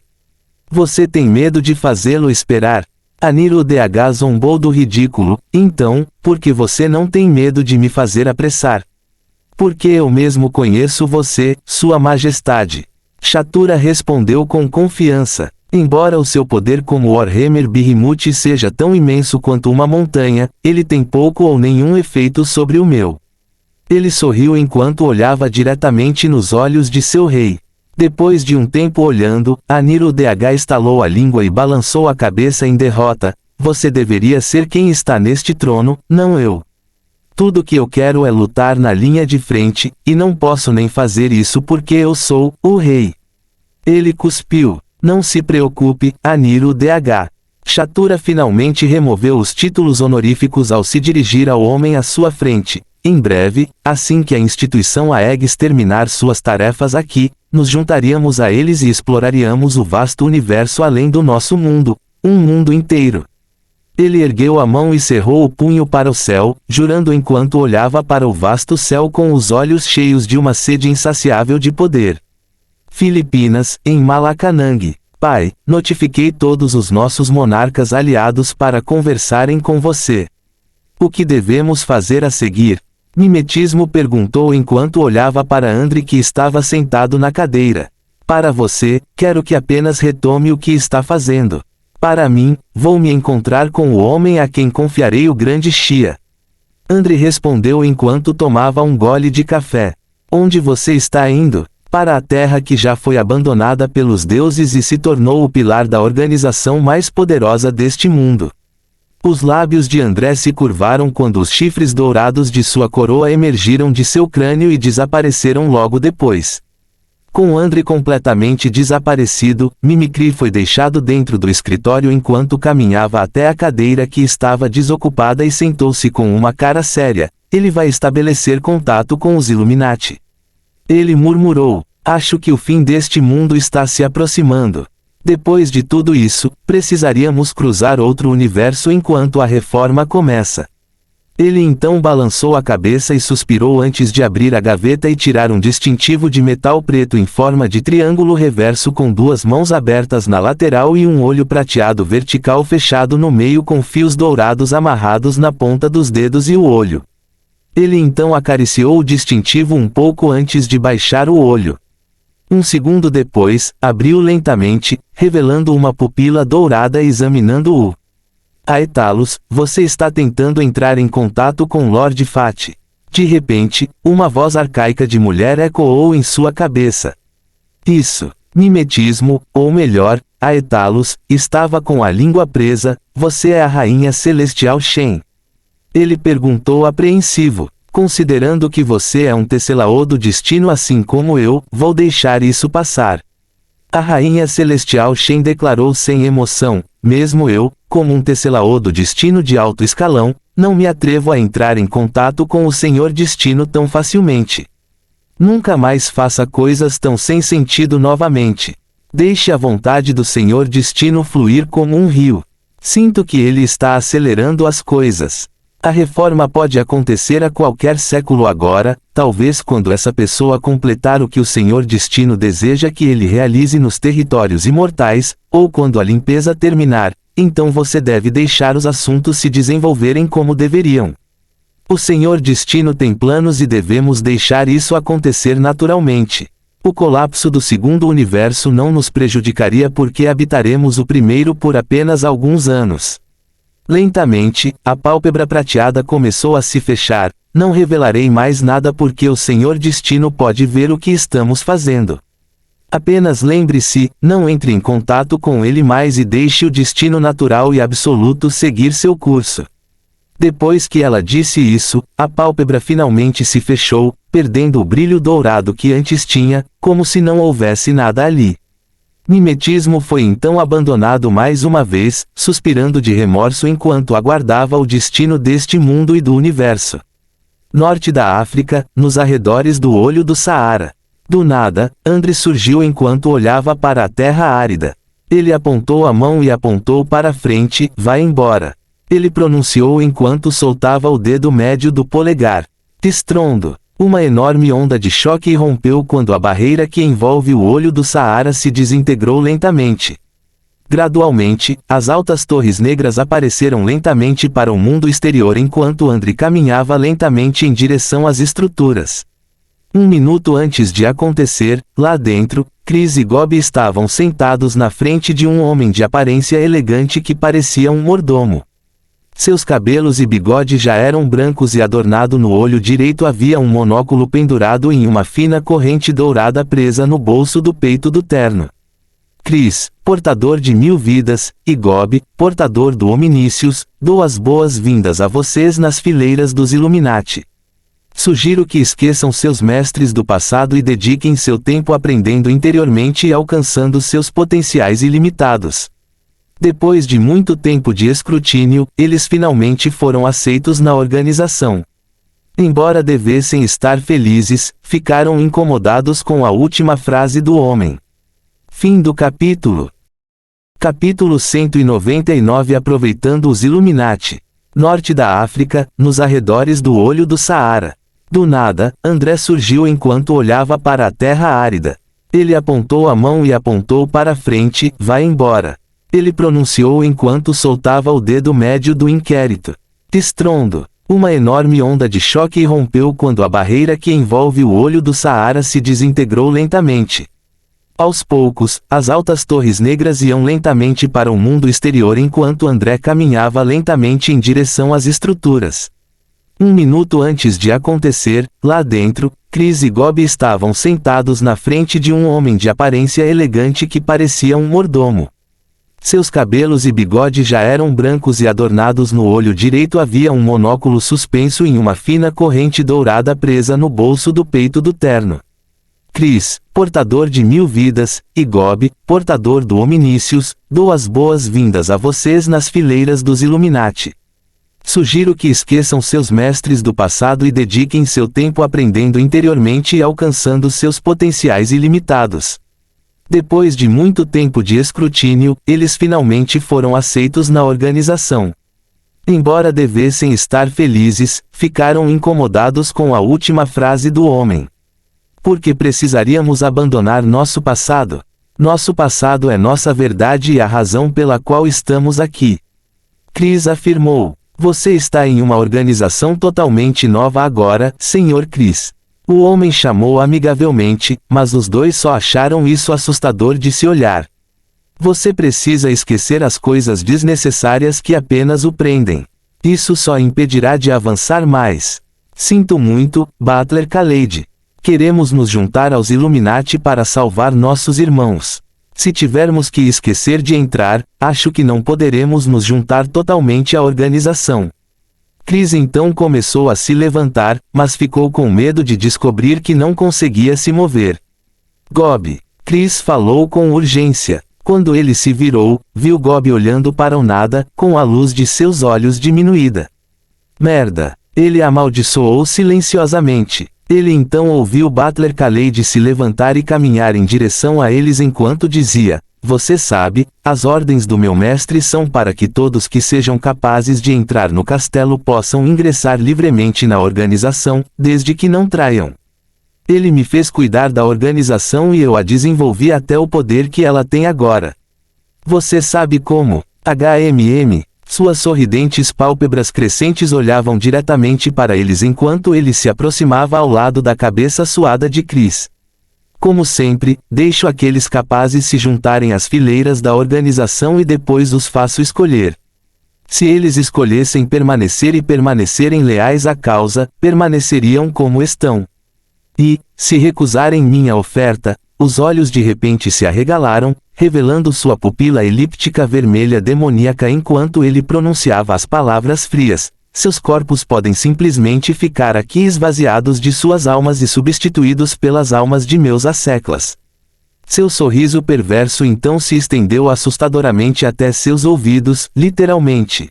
Você tem medo de fazê-lo esperar? Anirudh zombou do ridículo. Então, por que você não tem medo de me fazer apressar? Porque eu mesmo conheço você, Sua Majestade. Shatura respondeu com confiança. Embora o seu poder como Warhammer Behemoth seja tão imenso quanto uma montanha, ele tem pouco ou nenhum efeito sobre o meu. Ele sorriu enquanto olhava diretamente nos olhos de seu rei. Depois de um tempo olhando, Anirudh estalou a língua e balançou a cabeça em derrota. Você deveria ser quem está neste trono, não eu. Tudo que eu quero é lutar na linha de frente, e não posso nem fazer isso porque eu sou o rei. Ele cuspiu. Não se preocupe, Anirudh. Shatura finalmente removeu os títulos honoríficos ao se dirigir ao homem à sua frente. Em breve, assim que a instituição Aegis terminar suas tarefas aqui, nos juntaríamos a eles e exploraríamos o vasto universo além do nosso mundo, um mundo inteiro. Ele ergueu a mão e cerrou o punho para o céu, jurando enquanto olhava para o vasto céu com os olhos cheios de uma sede insaciável de poder. Filipinas, em Malacanang. Pai, notifiquei todos os nossos monarcas aliados para conversarem com você. O que devemos fazer a seguir? Mimetismo perguntou enquanto olhava para Andri que estava sentado na cadeira. Para você, quero que apenas retome o que está fazendo. Para mim, vou me encontrar com o homem a quem confiarei o grande Xia. Andri respondeu enquanto tomava um gole de café. Onde você está indo? Para a terra que já foi abandonada pelos deuses e se tornou o pilar da organização mais poderosa deste mundo. Os lábios de André se curvaram quando os chifres dourados de sua coroa emergiram de seu crânio e desapareceram logo depois. Com André completamente desaparecido, Mimicry foi deixado dentro do escritório enquanto caminhava até a cadeira que estava desocupada e sentou-se com uma cara séria. Ele vai estabelecer contato com os Illuminati. Ele murmurou: acho que o fim deste mundo está se aproximando. Depois de tudo isso, precisaríamos cruzar outro universo enquanto a reforma começa. Ele então balançou a cabeça e suspirou antes de abrir a gaveta e tirar um distintivo de metal preto em forma de triângulo reverso com duas mãos abertas na lateral e um olho prateado vertical fechado no meio com fios dourados amarrados na ponta dos dedos e o olho. Ele então acariciou o distintivo um pouco antes de baixar o olho. Um segundo depois, abriu lentamente, revelando uma pupila dourada e examinando-o. Aetalos, você está tentando entrar em contato com Lord Fat. De repente, uma voz arcaica de mulher ecoou em sua cabeça. Isso, mimetismo, ou melhor, Aetalos, estava com a língua presa, você é a rainha celestial Shen. Ele perguntou apreensivo. Considerando que você é um Tesselao do destino assim como eu, vou deixar isso passar. A rainha celestial Shen declarou sem emoção: mesmo eu, como um Tesselao do destino de alto escalão, não me atrevo a entrar em contato com o Senhor Destino tão facilmente. Nunca mais faça coisas tão sem sentido novamente. Deixe a vontade do Senhor Destino fluir como um rio. Sinto que ele está acelerando as coisas. A reforma pode acontecer a qualquer século agora, talvez quando essa pessoa completar o que o Senhor Destino deseja que ele realize nos territórios imortais, ou quando a limpeza terminar, então você deve deixar os assuntos se desenvolverem como deveriam. O Senhor Destino tem planos e devemos deixar isso acontecer naturalmente. O colapso do segundo universo não nos prejudicaria porque habitaremos o primeiro por apenas alguns anos. Lentamente, a pálpebra prateada começou a se fechar. Não revelarei mais nada porque o Senhor Destino pode ver o que estamos fazendo. Apenas lembre-se, não entre em contato com ele mais e deixe o destino natural e absoluto seguir seu curso. Depois que ela disse isso, a pálpebra finalmente se fechou, perdendo o brilho dourado que antes tinha, como se não houvesse nada ali. Mimetismo foi então abandonado mais uma vez, suspirando de remorso enquanto aguardava o destino deste mundo e do universo. Norte da África, nos arredores do olho do Saara. Do nada, André surgiu enquanto olhava para a terra árida. Ele apontou a mão e apontou para frente: vai embora. Ele pronunciou enquanto soltava o dedo médio do polegar. Estrondo. Uma enorme onda de choque rompeu quando a barreira que envolve o olho do Saara se desintegrou lentamente. Gradualmente, as altas torres negras apareceram lentamente para o mundo exterior enquanto André caminhava lentamente em direção às estruturas. Um minuto antes de acontecer, lá dentro, Chris e Gobi estavam sentados na frente de um homem de aparência elegante que parecia um mordomo. Seus cabelos e bigode já eram brancos e adornado no olho direito havia um monóculo pendurado em uma fina corrente dourada presa no bolso do peito do terno. Chris, portador de 1000 vidas, e Gobi, portador do Hominícios, dou as boas-vindas a vocês nas fileiras dos Illuminati. Sugiro que esqueçam seus mestres do passado e dediquem seu tempo aprendendo interiormente e alcançando seus potenciais ilimitados. Depois de muito tempo de escrutínio, eles finalmente foram aceitos na organização. Embora devessem estar felizes, ficaram incomodados com a última frase do homem. Fim do capítulo. Capítulo 199 Aproveitando os Illuminati. Norte da África, nos arredores do olho do Saara. Do nada, André surgiu enquanto olhava para a terra árida. Ele apontou a mão e apontou para frente: vai embora. Ele pronunciou enquanto soltava o dedo médio do inquérito. Estrondo. Uma enorme onda de choque rompeu quando a barreira que envolve o olho do Saara se desintegrou lentamente. Aos poucos, as altas torres negras iam lentamente para o mundo exterior enquanto André caminhava lentamente em direção às estruturas. Um minuto antes de acontecer, lá dentro, Chris e Gobi estavam sentados na frente de um homem de aparência elegante que parecia um mordomo. Seus cabelos e bigode já eram brancos e adornados no olho direito havia um monóculo suspenso em uma fina corrente dourada presa no bolso do peito do terno. Cris, portador de 1000 vidas, e Gob, portador do Omniscius, dou as boas-vindas a vocês nas fileiras dos Illuminati. Sugiro que esqueçam seus mestres do passado e dediquem seu tempo aprendendo interiormente e alcançando seus potenciais ilimitados. Depois de muito tempo de escrutínio, eles finalmente foram aceitos na organização. Embora devessem estar felizes, ficaram incomodados com a última frase do homem. Porque precisaríamos abandonar nosso passado? Nosso passado é nossa verdade e a razão pela qual estamos aqui. Cris afirmou. Você está em uma organização totalmente nova agora, Sr. Cris. O homem chamou amigavelmente, mas os dois só acharam isso assustador de se olhar. Você precisa esquecer as coisas desnecessárias que apenas o prendem. Isso só impedirá de avançar mais. Sinto muito, Butler Khaled. Queremos nos juntar aos Illuminati para salvar nossos irmãos. Se tivermos que esquecer de entrar, acho que não poderemos nos juntar totalmente à organização. Cris então começou a se levantar, mas ficou com medo de descobrir que não conseguia se mover. Gob. Cris falou com urgência. Quando ele se virou, viu Gob olhando para o nada, com a luz de seus olhos diminuída. Merda. Ele amaldiçoou silenciosamente. Ele então ouviu Butler Khaled se levantar e caminhar em direção a eles enquanto dizia, você sabe, as ordens do meu mestre são para que todos que sejam capazes de entrar no castelo possam ingressar livremente na organização, desde que não traiam. Ele me fez cuidar da organização e eu a desenvolvi até o poder que ela tem agora. Você sabe como, HMM, suas sorridentes pálpebras crescentes olhavam diretamente para eles enquanto ele se aproximava ao lado da cabeça suada de Cris. Como sempre, deixo aqueles capazes se juntarem às fileiras da organização e depois os faço escolher. Se eles escolhessem permanecer e permanecerem leais à causa, permaneceriam como estão. E, se recusarem minha oferta, os olhos de repente se arregalaram, revelando sua pupila elíptica vermelha demoníaca enquanto ele pronunciava as palavras frias. Seus corpos podem simplesmente ficar aqui esvaziados de suas almas e substituídos pelas almas de meus asseclas. Seu sorriso perverso então se estendeu assustadoramente até seus ouvidos, literalmente.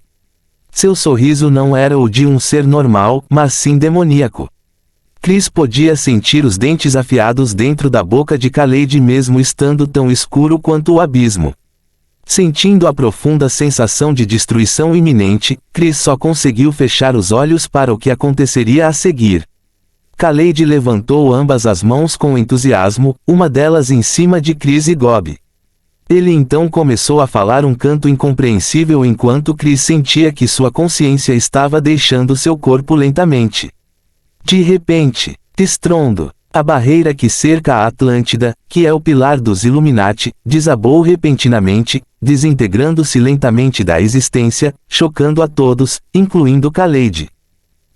Seu sorriso não era o de um ser normal, mas sim demoníaco. Cris podia sentir os dentes afiados dentro da boca de Khaled mesmo estando tão escuro quanto o abismo. Sentindo a profunda sensação de destruição iminente, Cris só conseguiu fechar os olhos para o que aconteceria a seguir. Khaled levantou ambas as mãos com entusiasmo, uma delas em cima de Cris e Gob. Ele então começou a falar um canto incompreensível enquanto Cris sentia que sua consciência estava deixando seu corpo lentamente. De repente, estrondo. A barreira que cerca a Atlântida, que é o pilar dos Illuminati, desabou repentinamente, desintegrando-se lentamente da existência, chocando a todos, incluindo Khaled.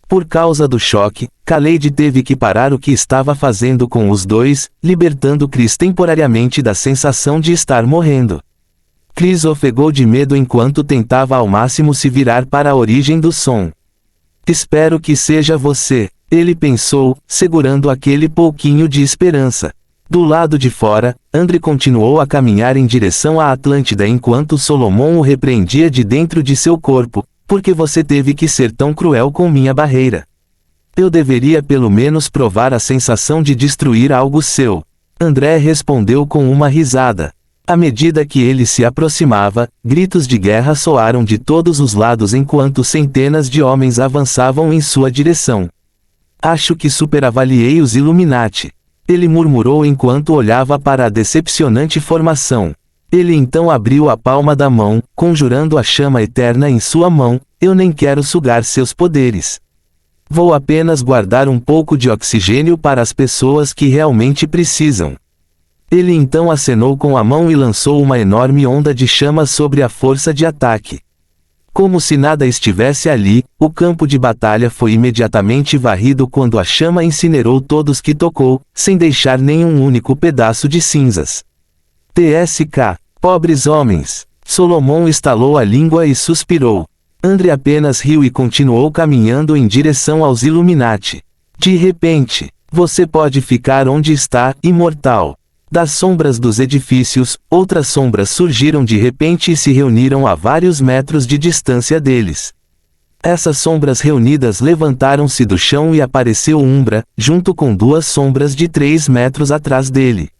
Por causa do choque, Khaled teve que parar o que estava fazendo com os dois, libertando Cris temporariamente da sensação de estar morrendo. Cris ofegou de medo enquanto tentava ao máximo se virar para a origem do som. Espero que seja você. Ele pensou, segurando aquele pouquinho de esperança. Do lado de fora, Andre continuou a caminhar em direção à Atlântida enquanto Solomon o repreendia de dentro de seu corpo. Por que você teve que ser tão cruel com minha barreira? Eu deveria pelo menos provar a sensação de destruir algo seu. André respondeu com uma risada. À medida que ele se aproximava, gritos de guerra soaram de todos os lados enquanto centenas de homens avançavam em sua direção. Acho que superavaliei os Illuminati. Ele murmurou enquanto olhava para a decepcionante formação. Ele então abriu a palma da mão, conjurando a chama eterna em sua mão. Eu nem quero sugar seus poderes. Vou apenas guardar um pouco de oxigênio para as pessoas que realmente precisam. Ele então acenou com a mão e lançou uma enorme onda de chamas sobre a força de ataque. Como se nada estivesse ali, o campo de batalha foi imediatamente varrido quando a chama incinerou todos que tocou, sem deixar nenhum único pedaço de cinzas. TSK, pobres homens. Solomon estalou a língua e suspirou. Andre apenas riu e continuou caminhando em direção aos Illuminati. De repente, Você pode ficar onde está, imortal. Das sombras dos edifícios, outras sombras surgiram de repente e se reuniram a vários metros de distância deles. Essas sombras reunidas levantaram-se do chão e apareceu Umbra, junto com duas sombras de 3 metros atrás dele.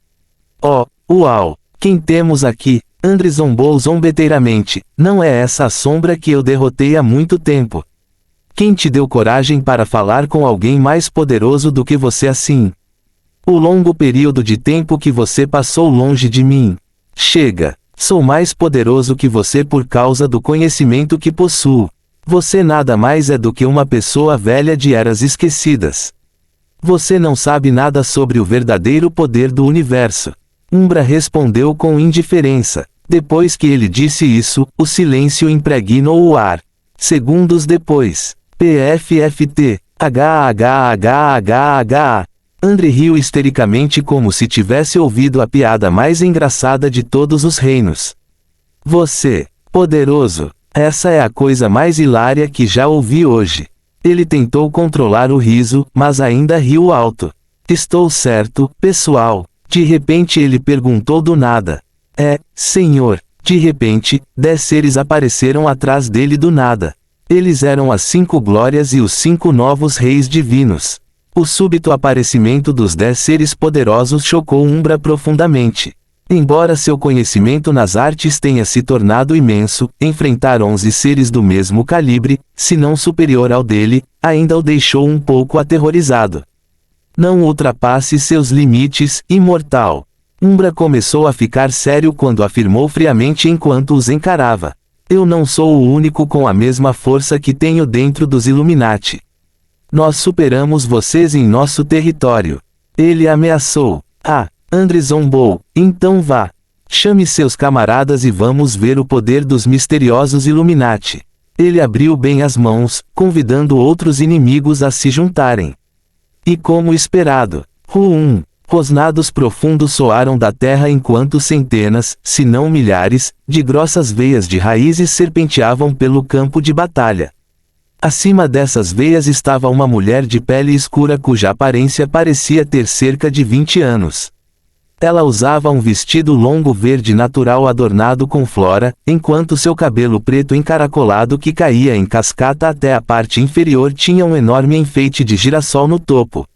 Oh, uau! Quem temos aqui? Andri zombou zombeteiramente. Não é essa a sombra que eu derrotei há muito tempo. Quem te deu coragem para falar com alguém mais poderoso do que você assim? O longo período de tempo que você passou longe de mim. Chega! Sou mais poderoso que você por causa do conhecimento que possuo. Você nada mais é do que uma pessoa velha de eras esquecidas. Você não sabe nada sobre o verdadeiro poder do universo. Umbra respondeu com indiferença. Depois que ele disse isso, o silêncio impregnou o ar. Segundos depois. PFFT. HHHHH. Andri riu histericamente como se tivesse ouvido a piada mais engraçada de todos os reinos. Você, poderoso. Essa é a coisa mais hilária que já ouvi hoje. Ele tentou controlar o riso, mas ainda riu alto. Estou certo, pessoal. De repente ele perguntou do nada. Senhor. De repente, 10 seres apareceram atrás dele do nada. Eles eram as 5 glórias e os 5 novos reis divinos. O súbito aparecimento dos 10 seres poderosos chocou Umbra profundamente. Embora seu conhecimento nas artes tenha se tornado imenso, enfrentar 11 seres do mesmo calibre, se não superior ao dele, ainda o deixou um pouco aterrorizado. Não ultrapasse seus limites, imortal. Umbra começou a ficar sério quando afirmou friamente enquanto os encarava. Eu não sou o único com a mesma força que tenho dentro dos Illuminati. Nós superamos vocês em nosso território. Ele ameaçou. Andri zombou. Então vá. Chame seus camaradas e vamos ver o poder dos misteriosos Illuminati. Ele abriu bem as mãos, convidando outros inimigos a se juntarem. E como esperado, rosnados profundos soaram da terra enquanto centenas, se não milhares, de grossas veias de raízes serpenteavam pelo campo de batalha. Acima dessas veias estava uma mulher de pele escura cuja aparência parecia ter cerca de 20 anos. Ela usava um vestido longo verde natural adornado com flora, enquanto seu cabelo preto encaracolado que caía em cascata até a parte inferior tinha um enorme enfeite de girassol no topo.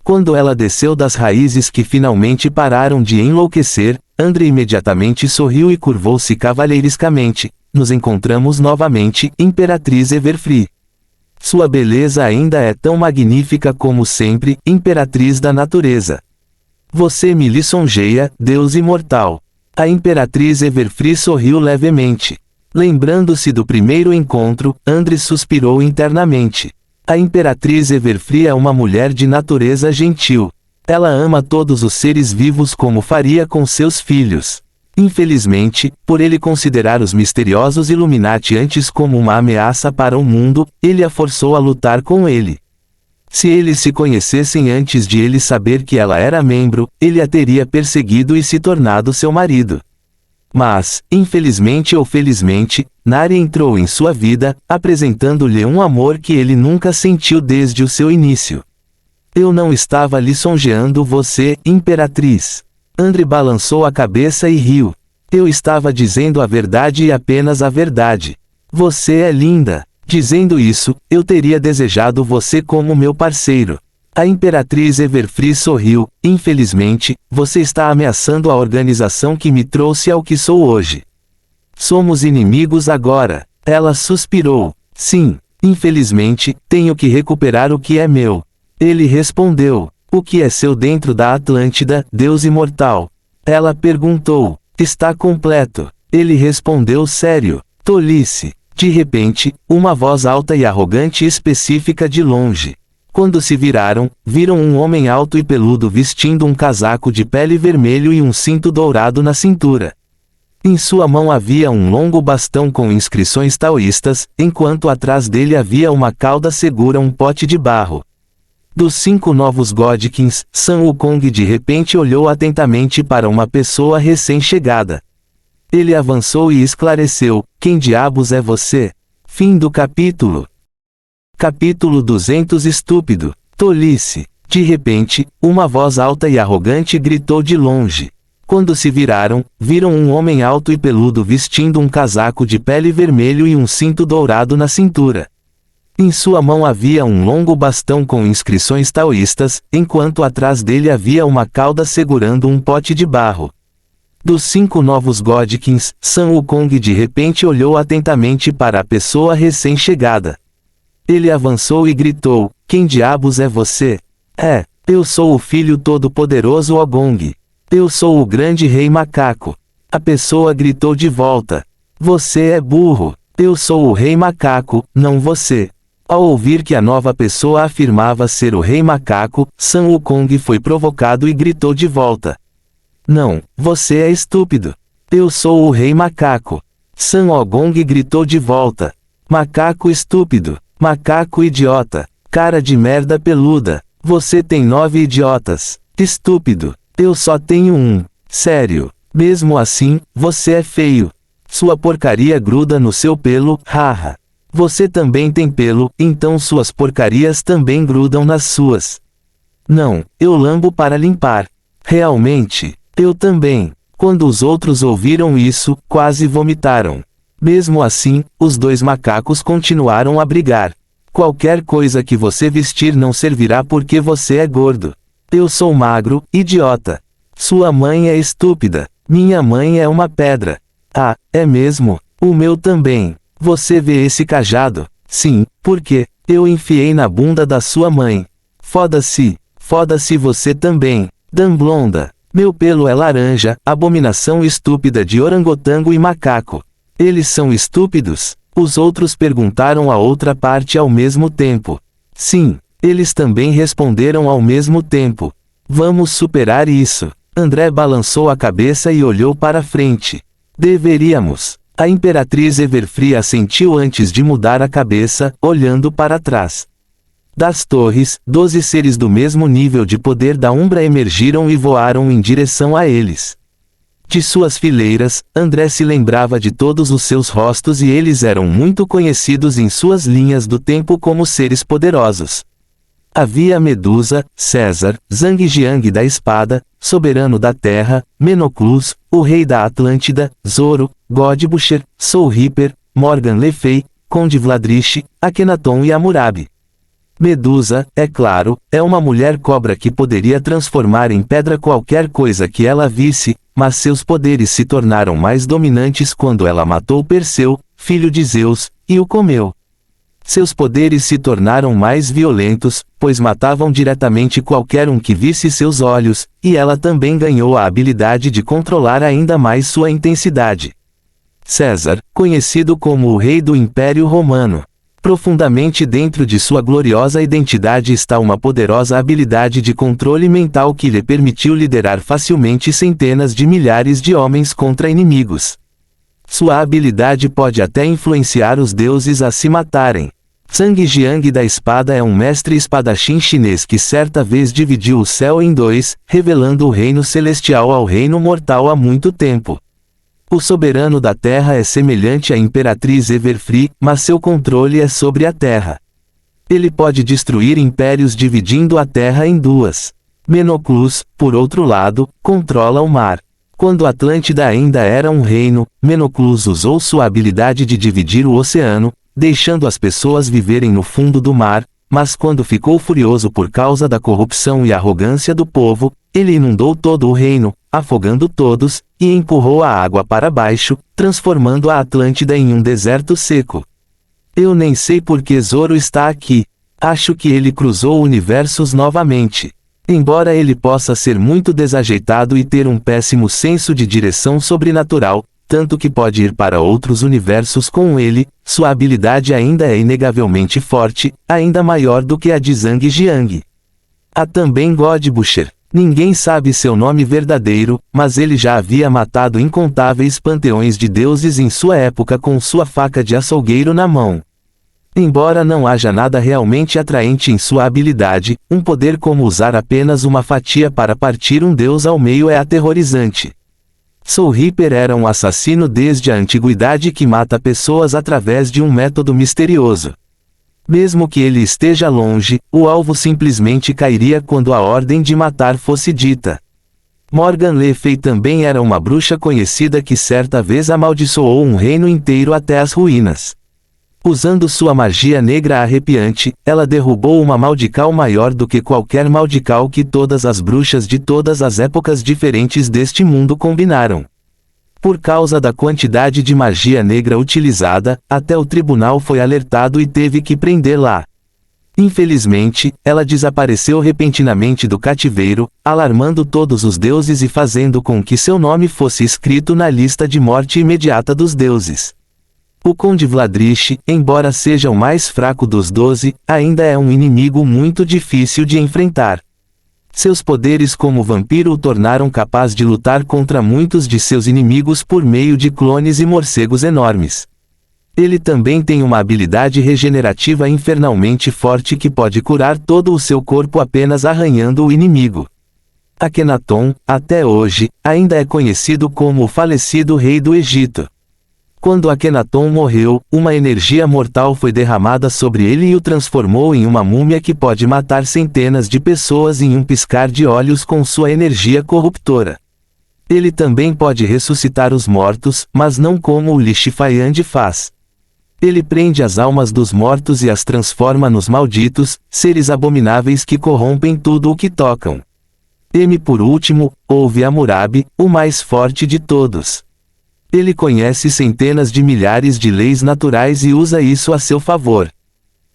Quando ela desceu das raízes que finalmente pararam de enlouquecer, Andri imediatamente sorriu e curvou-se cavalheirescamente. Nos encontramos novamente, Imperatriz Everfree. Sua beleza ainda é tão magnífica como sempre, Imperatriz da natureza. Você me lisonjeia, Deus imortal. A Imperatriz Everfree sorriu levemente. Lembrando-se do primeiro encontro, Andri suspirou internamente. A Imperatriz Everfree é uma mulher de natureza gentil. Ela ama todos os seres vivos como faria com seus filhos. Infelizmente, por ele considerar os misteriosos Illuminati antes como uma ameaça para o mundo, ele a forçou a lutar com ele. Se eles se conhecessem antes de ele saber que ela era membro, ele a teria perseguido e se tornado seu marido. Mas, infelizmente ou felizmente, Nari entrou em sua vida, apresentando-lhe um amor que ele nunca sentiu desde o seu início. Eu não estava lisonjeando você, Imperatriz. Andri balançou a cabeça e riu. Eu estava dizendo a verdade e apenas a verdade. Você é linda. Dizendo isso, eu teria desejado você como meu parceiro. A Imperatriz Everfree sorriu. Infelizmente, você está ameaçando a organização que me trouxe ao que sou hoje. Somos inimigos agora. Ela suspirou. Sim, infelizmente, tenho que recuperar o que é meu. Ele respondeu. O que é seu dentro da Atlântida, Deus imortal? Ela perguntou. Está completo. Ele respondeu sério. Tolice. De repente, uma voz alta e arrogante específica de longe. Quando se viraram, viram um homem alto e peludo vestindo um casaco de pele vermelho e um cinto dourado na cintura. Em sua mão havia um longo bastão com inscrições taoístas, enquanto atrás dele havia uma cauda segura um pote de barro. Dos 5 novos Godkins, Sun Wukong de repente olhou atentamente para uma pessoa recém-chegada. Ele avançou e esclareceu, quem diabos é você? Fim do capítulo. Capítulo 200 Estúpido. Tolice. De repente, uma voz alta e arrogante gritou de longe. Quando se viraram, viram um homem alto e peludo vestindo um casaco de pele vermelho e um cinto dourado na cintura. Em sua mão havia um longo bastão com inscrições taoístas, enquanto atrás dele havia uma cauda segurando um pote de barro. Dos 5 novos Godkins, Sun Wukong de repente olhou atentamente para a pessoa recém-chegada. Ele avançou e gritou: "Quem diabos é você?" Eu sou o filho todo-poderoso Ogong. Eu sou o grande rei macaco." A pessoa gritou de volta: "Você é burro. Eu sou o rei macaco, não você." Ao ouvir que a nova pessoa afirmava ser o rei macaco, Sun Wukong foi provocado e gritou de volta: "Não, você é estúpido. Eu sou o rei macaco." Sun Wukong gritou de volta: "Macaco estúpido. Macaco idiota. Cara de merda peluda. Você tem 9 idiotas. Estúpido. Eu só tenho um. Sério. Mesmo assim, você é feio. Sua porcaria gruda no seu pelo, haha. Você também tem pelo, então suas porcarias também grudam nas suas." "Não, eu lambo para limpar." "Realmente, eu também." Quando os outros ouviram isso, quase vomitaram. Mesmo assim, os 2 macacos continuaram a brigar. "Qualquer coisa que você vestir não servirá porque você é gordo. Eu sou magro, idiota. Sua mãe é estúpida. Minha mãe é uma pedra." "Ah, é mesmo? O meu também. Você vê esse cajado?" "Sim, porque eu enfiei na bunda da sua mãe." "Foda-se. Foda-se você também. Damblonda. Meu pelo é laranja, abominação estúpida de orangotango e macaco." "Eles são estúpidos?" Os outros perguntaram a outra parte ao mesmo tempo. "Sim." Eles também responderam ao mesmo tempo. "Vamos superar isso." André balançou a cabeça e olhou para frente. "Deveríamos." A Imperatriz Everfree assentiu antes de mudar a cabeça, olhando para trás. Das torres, 12 seres do mesmo nível de poder da Umbra emergiram e voaram em direção a eles. De suas fileiras, André se lembrava de todos os seus rostos e eles eram muito conhecidos em suas linhas do tempo como seres poderosos. Havia Medusa, César, Zhang Jiang da Espada, Soberano da Terra, Menoclus, o Rei da Atlântida, Zoro, Godbusher, Soul Reaper, Morgan Le Fay, Conde Vladrish, Akhenaton e Hammurabi. Medusa, é claro, é uma mulher cobra que poderia transformar em pedra qualquer coisa que ela visse, mas seus poderes se tornaram mais dominantes quando ela matou Perseu, filho de Zeus, e o comeu. Seus poderes se tornaram mais violentos, pois matavam diretamente qualquer um que visse seus olhos, e ela também ganhou a habilidade de controlar ainda mais sua intensidade. César, conhecido como o rei do Império Romano. Profundamente dentro de sua gloriosa identidade está uma poderosa habilidade de controle mental que lhe permitiu liderar facilmente centenas de milhares de homens contra inimigos. Sua habilidade pode até influenciar os deuses a se matarem. Zhang Jiang da Espada é um mestre espadachim chinês que certa vez dividiu o céu em 2, revelando o reino celestial ao reino mortal há muito tempo. O soberano da Terra é semelhante à Imperatriz Everfree, mas seu controle é sobre a Terra. Ele pode destruir impérios dividindo a Terra em 2. Menoclus, por outro lado, controla o mar. Quando Atlântida ainda era um reino, Menoclus usou sua habilidade de dividir o oceano, deixando as pessoas viverem no fundo do mar, mas quando ficou furioso por causa da corrupção e arrogância do povo, ele inundou todo o reino, afogando todos, e empurrou a água para baixo, transformando a Atlântida em um deserto seco. Eu nem sei por que Zoro está aqui. Acho que ele cruzou universos novamente. Embora ele possa ser muito desajeitado e ter um péssimo senso de direção sobrenatural, tanto que pode ir para outros universos com ele, sua habilidade ainda é inegavelmente forte, ainda maior do que a de Zhang Jiang. Há também Godbusher. Ninguém sabe seu nome verdadeiro, mas ele já havia matado incontáveis panteões de deuses em sua época com sua faca de açougueiro na mão. Embora não haja nada realmente atraente em sua habilidade, um poder como usar apenas uma fatia para partir um deus ao meio é aterrorizante. Soul Reaper era um assassino desde a antiguidade que mata pessoas através de um método misterioso. Mesmo que ele esteja longe, o alvo simplesmente cairia quando a ordem de matar fosse dita. Morgan Le Fay também era uma bruxa conhecida que certa vez amaldiçoou um reino inteiro até as ruínas. Usando sua magia negra arrepiante, ela derrubou uma maldical maior do que qualquer maldical que todas as bruxas de todas as épocas diferentes deste mundo combinaram. Por causa da quantidade de magia negra utilizada, até o tribunal foi alertado e teve que prendê-la. Infelizmente, ela desapareceu repentinamente do cativeiro, alarmando todos os deuses e fazendo com que seu nome fosse escrito na lista de morte imediata dos deuses. O Conde Vladrich, embora seja o mais fraco dos 12, ainda é um inimigo muito difícil de enfrentar. Seus poderes como vampiro o tornaram capaz de lutar contra muitos de seus inimigos por meio de clones e morcegos enormes. Ele também tem uma habilidade regenerativa infernalmente forte que pode curar todo o seu corpo apenas arranhando o inimigo. Akhenaton, até hoje, ainda é conhecido como o falecido rei do Egito. Quando Akhenaton morreu, uma energia mortal foi derramada sobre ele e o transformou em uma múmia que pode matar centenas de pessoas em um piscar de olhos com sua energia corruptora. Ele também pode ressuscitar os mortos, mas não como o Li Shifayand faz. Ele prende as almas dos mortos e as transforma nos malditos, seres abomináveis que corrompem tudo o que tocam. Por último, houve Hammurabi, o mais forte de todos. Ele conhece centenas de milhares de leis naturais e usa isso a seu favor.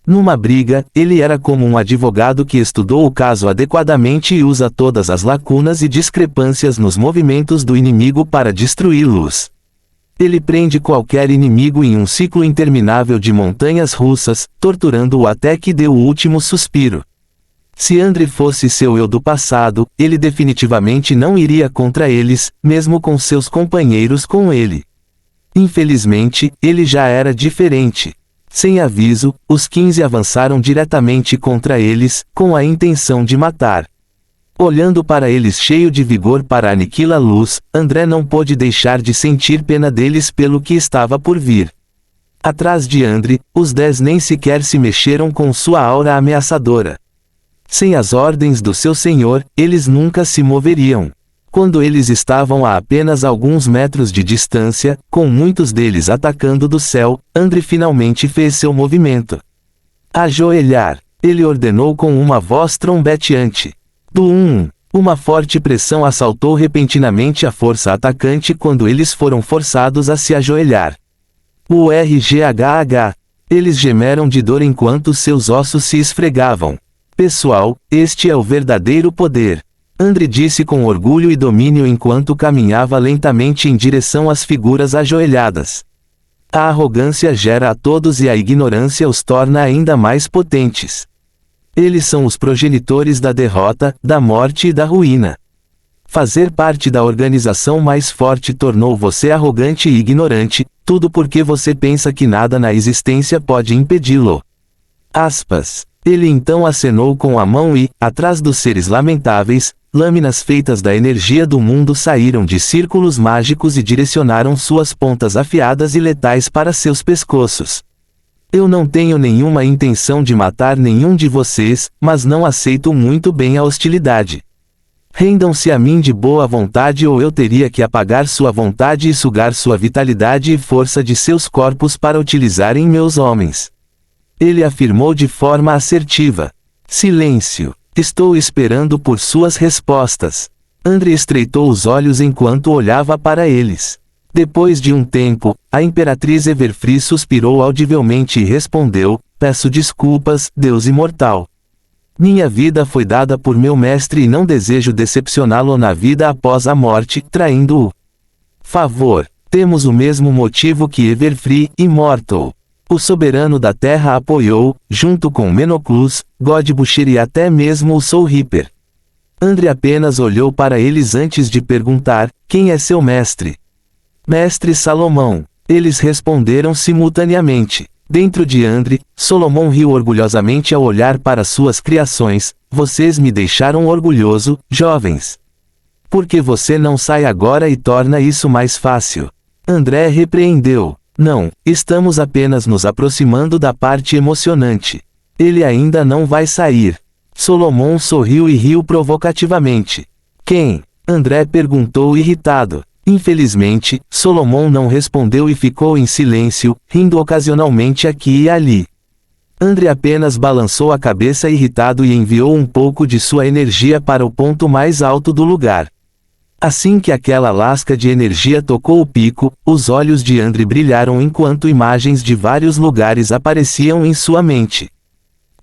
Numa briga, ele era como um advogado que estudou o caso adequadamente e usa todas as lacunas e discrepâncias nos movimentos do inimigo para destruí-los. Ele prende qualquer inimigo em um ciclo interminável de montanhas russas, torturando-o até que dê o último suspiro. Se André fosse seu eu do passado, ele definitivamente não iria contra eles, mesmo com seus companheiros com ele. Infelizmente, ele já era diferente. Sem aviso, os 15 avançaram diretamente contra eles, com a intenção de matar. Olhando para eles cheio de vigor para aniquilá-los, André não pôde deixar de sentir pena deles pelo que estava por vir. Atrás de André, os 10 nem sequer se mexeram com sua aura ameaçadora. Sem as ordens do seu senhor, eles nunca se moveriam. Quando eles estavam a apenas alguns metros de distância, com muitos deles atacando do céu, André finalmente fez seu movimento. Ajoelhar, ele ordenou com uma voz trombeteante. Uma forte pressão assaltou repentinamente a força atacante quando eles foram forçados a se ajoelhar. URGHH. Eles gemeram de dor enquanto seus ossos se esfregavam. Pessoal, este é o verdadeiro poder. André disse com orgulho e domínio enquanto caminhava lentamente em direção às figuras ajoelhadas. A arrogância gera a todos e a ignorância os torna ainda mais potentes. Eles são os progenitores da derrota, da morte e da ruína. Fazer parte da organização mais forte tornou você arrogante e ignorante, tudo porque você pensa que nada na existência pode impedi-lo. Aspas. Ele então acenou com a mão e, atrás dos seres lamentáveis, lâminas feitas da energia do mundo saíram de círculos mágicos e direcionaram suas pontas afiadas e letais para seus pescoços. Eu não tenho nenhuma intenção de matar nenhum de vocês, mas não aceito muito bem a hostilidade. Rendam-se a mim de boa vontade ou eu teria que apagar sua vontade e sugar sua vitalidade e força de seus corpos para utilizar em meus homens. Ele afirmou de forma assertiva. Silêncio. Estou esperando por suas respostas. André estreitou os olhos enquanto olhava para eles. Depois de um tempo, a Imperatriz Everfree suspirou audivelmente e respondeu, peço desculpas, Deus imortal. Minha vida foi dada por meu mestre e não desejo decepcioná-lo na vida após a morte, traindo-o. Favor. Temos o mesmo motivo que Everfree, Immortal. O soberano da terra apoiou, junto com Menoclus, Godbutcher e até mesmo o Soul Reaper. André apenas olhou para eles antes de perguntar, quem é seu mestre? Mestre Salomão. Eles responderam simultaneamente. Dentro de André, Solomon riu orgulhosamente ao olhar para suas criações, vocês me deixaram orgulhoso, jovens. Por que você não sai agora e torna isso mais fácil? André repreendeu. Não, estamos apenas nos aproximando da parte emocionante. Ele ainda não vai sair. Solomon sorriu e riu provocativamente. Quem? André perguntou irritado. Infelizmente, Solomon não respondeu e ficou em silêncio, rindo ocasionalmente aqui e ali. André apenas balançou a cabeça irritado e enviou um pouco de sua energia para o ponto mais alto do lugar. Assim que aquela lasca de energia tocou o pico, os olhos de André brilharam enquanto imagens de vários lugares apareciam em sua mente.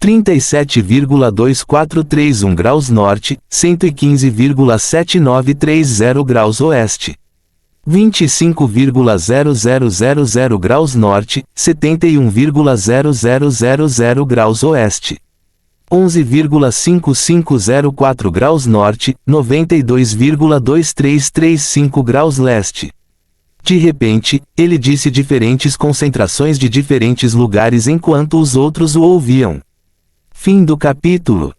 37,2431 graus norte, 115,7930 graus oeste. 25,0000 graus norte, 71,0000 graus oeste. 11,5504 graus norte, 92,2335 graus leste. De repente, ele disse diferentes concentrações de diferentes lugares enquanto os outros o ouviam. Fim do capítulo.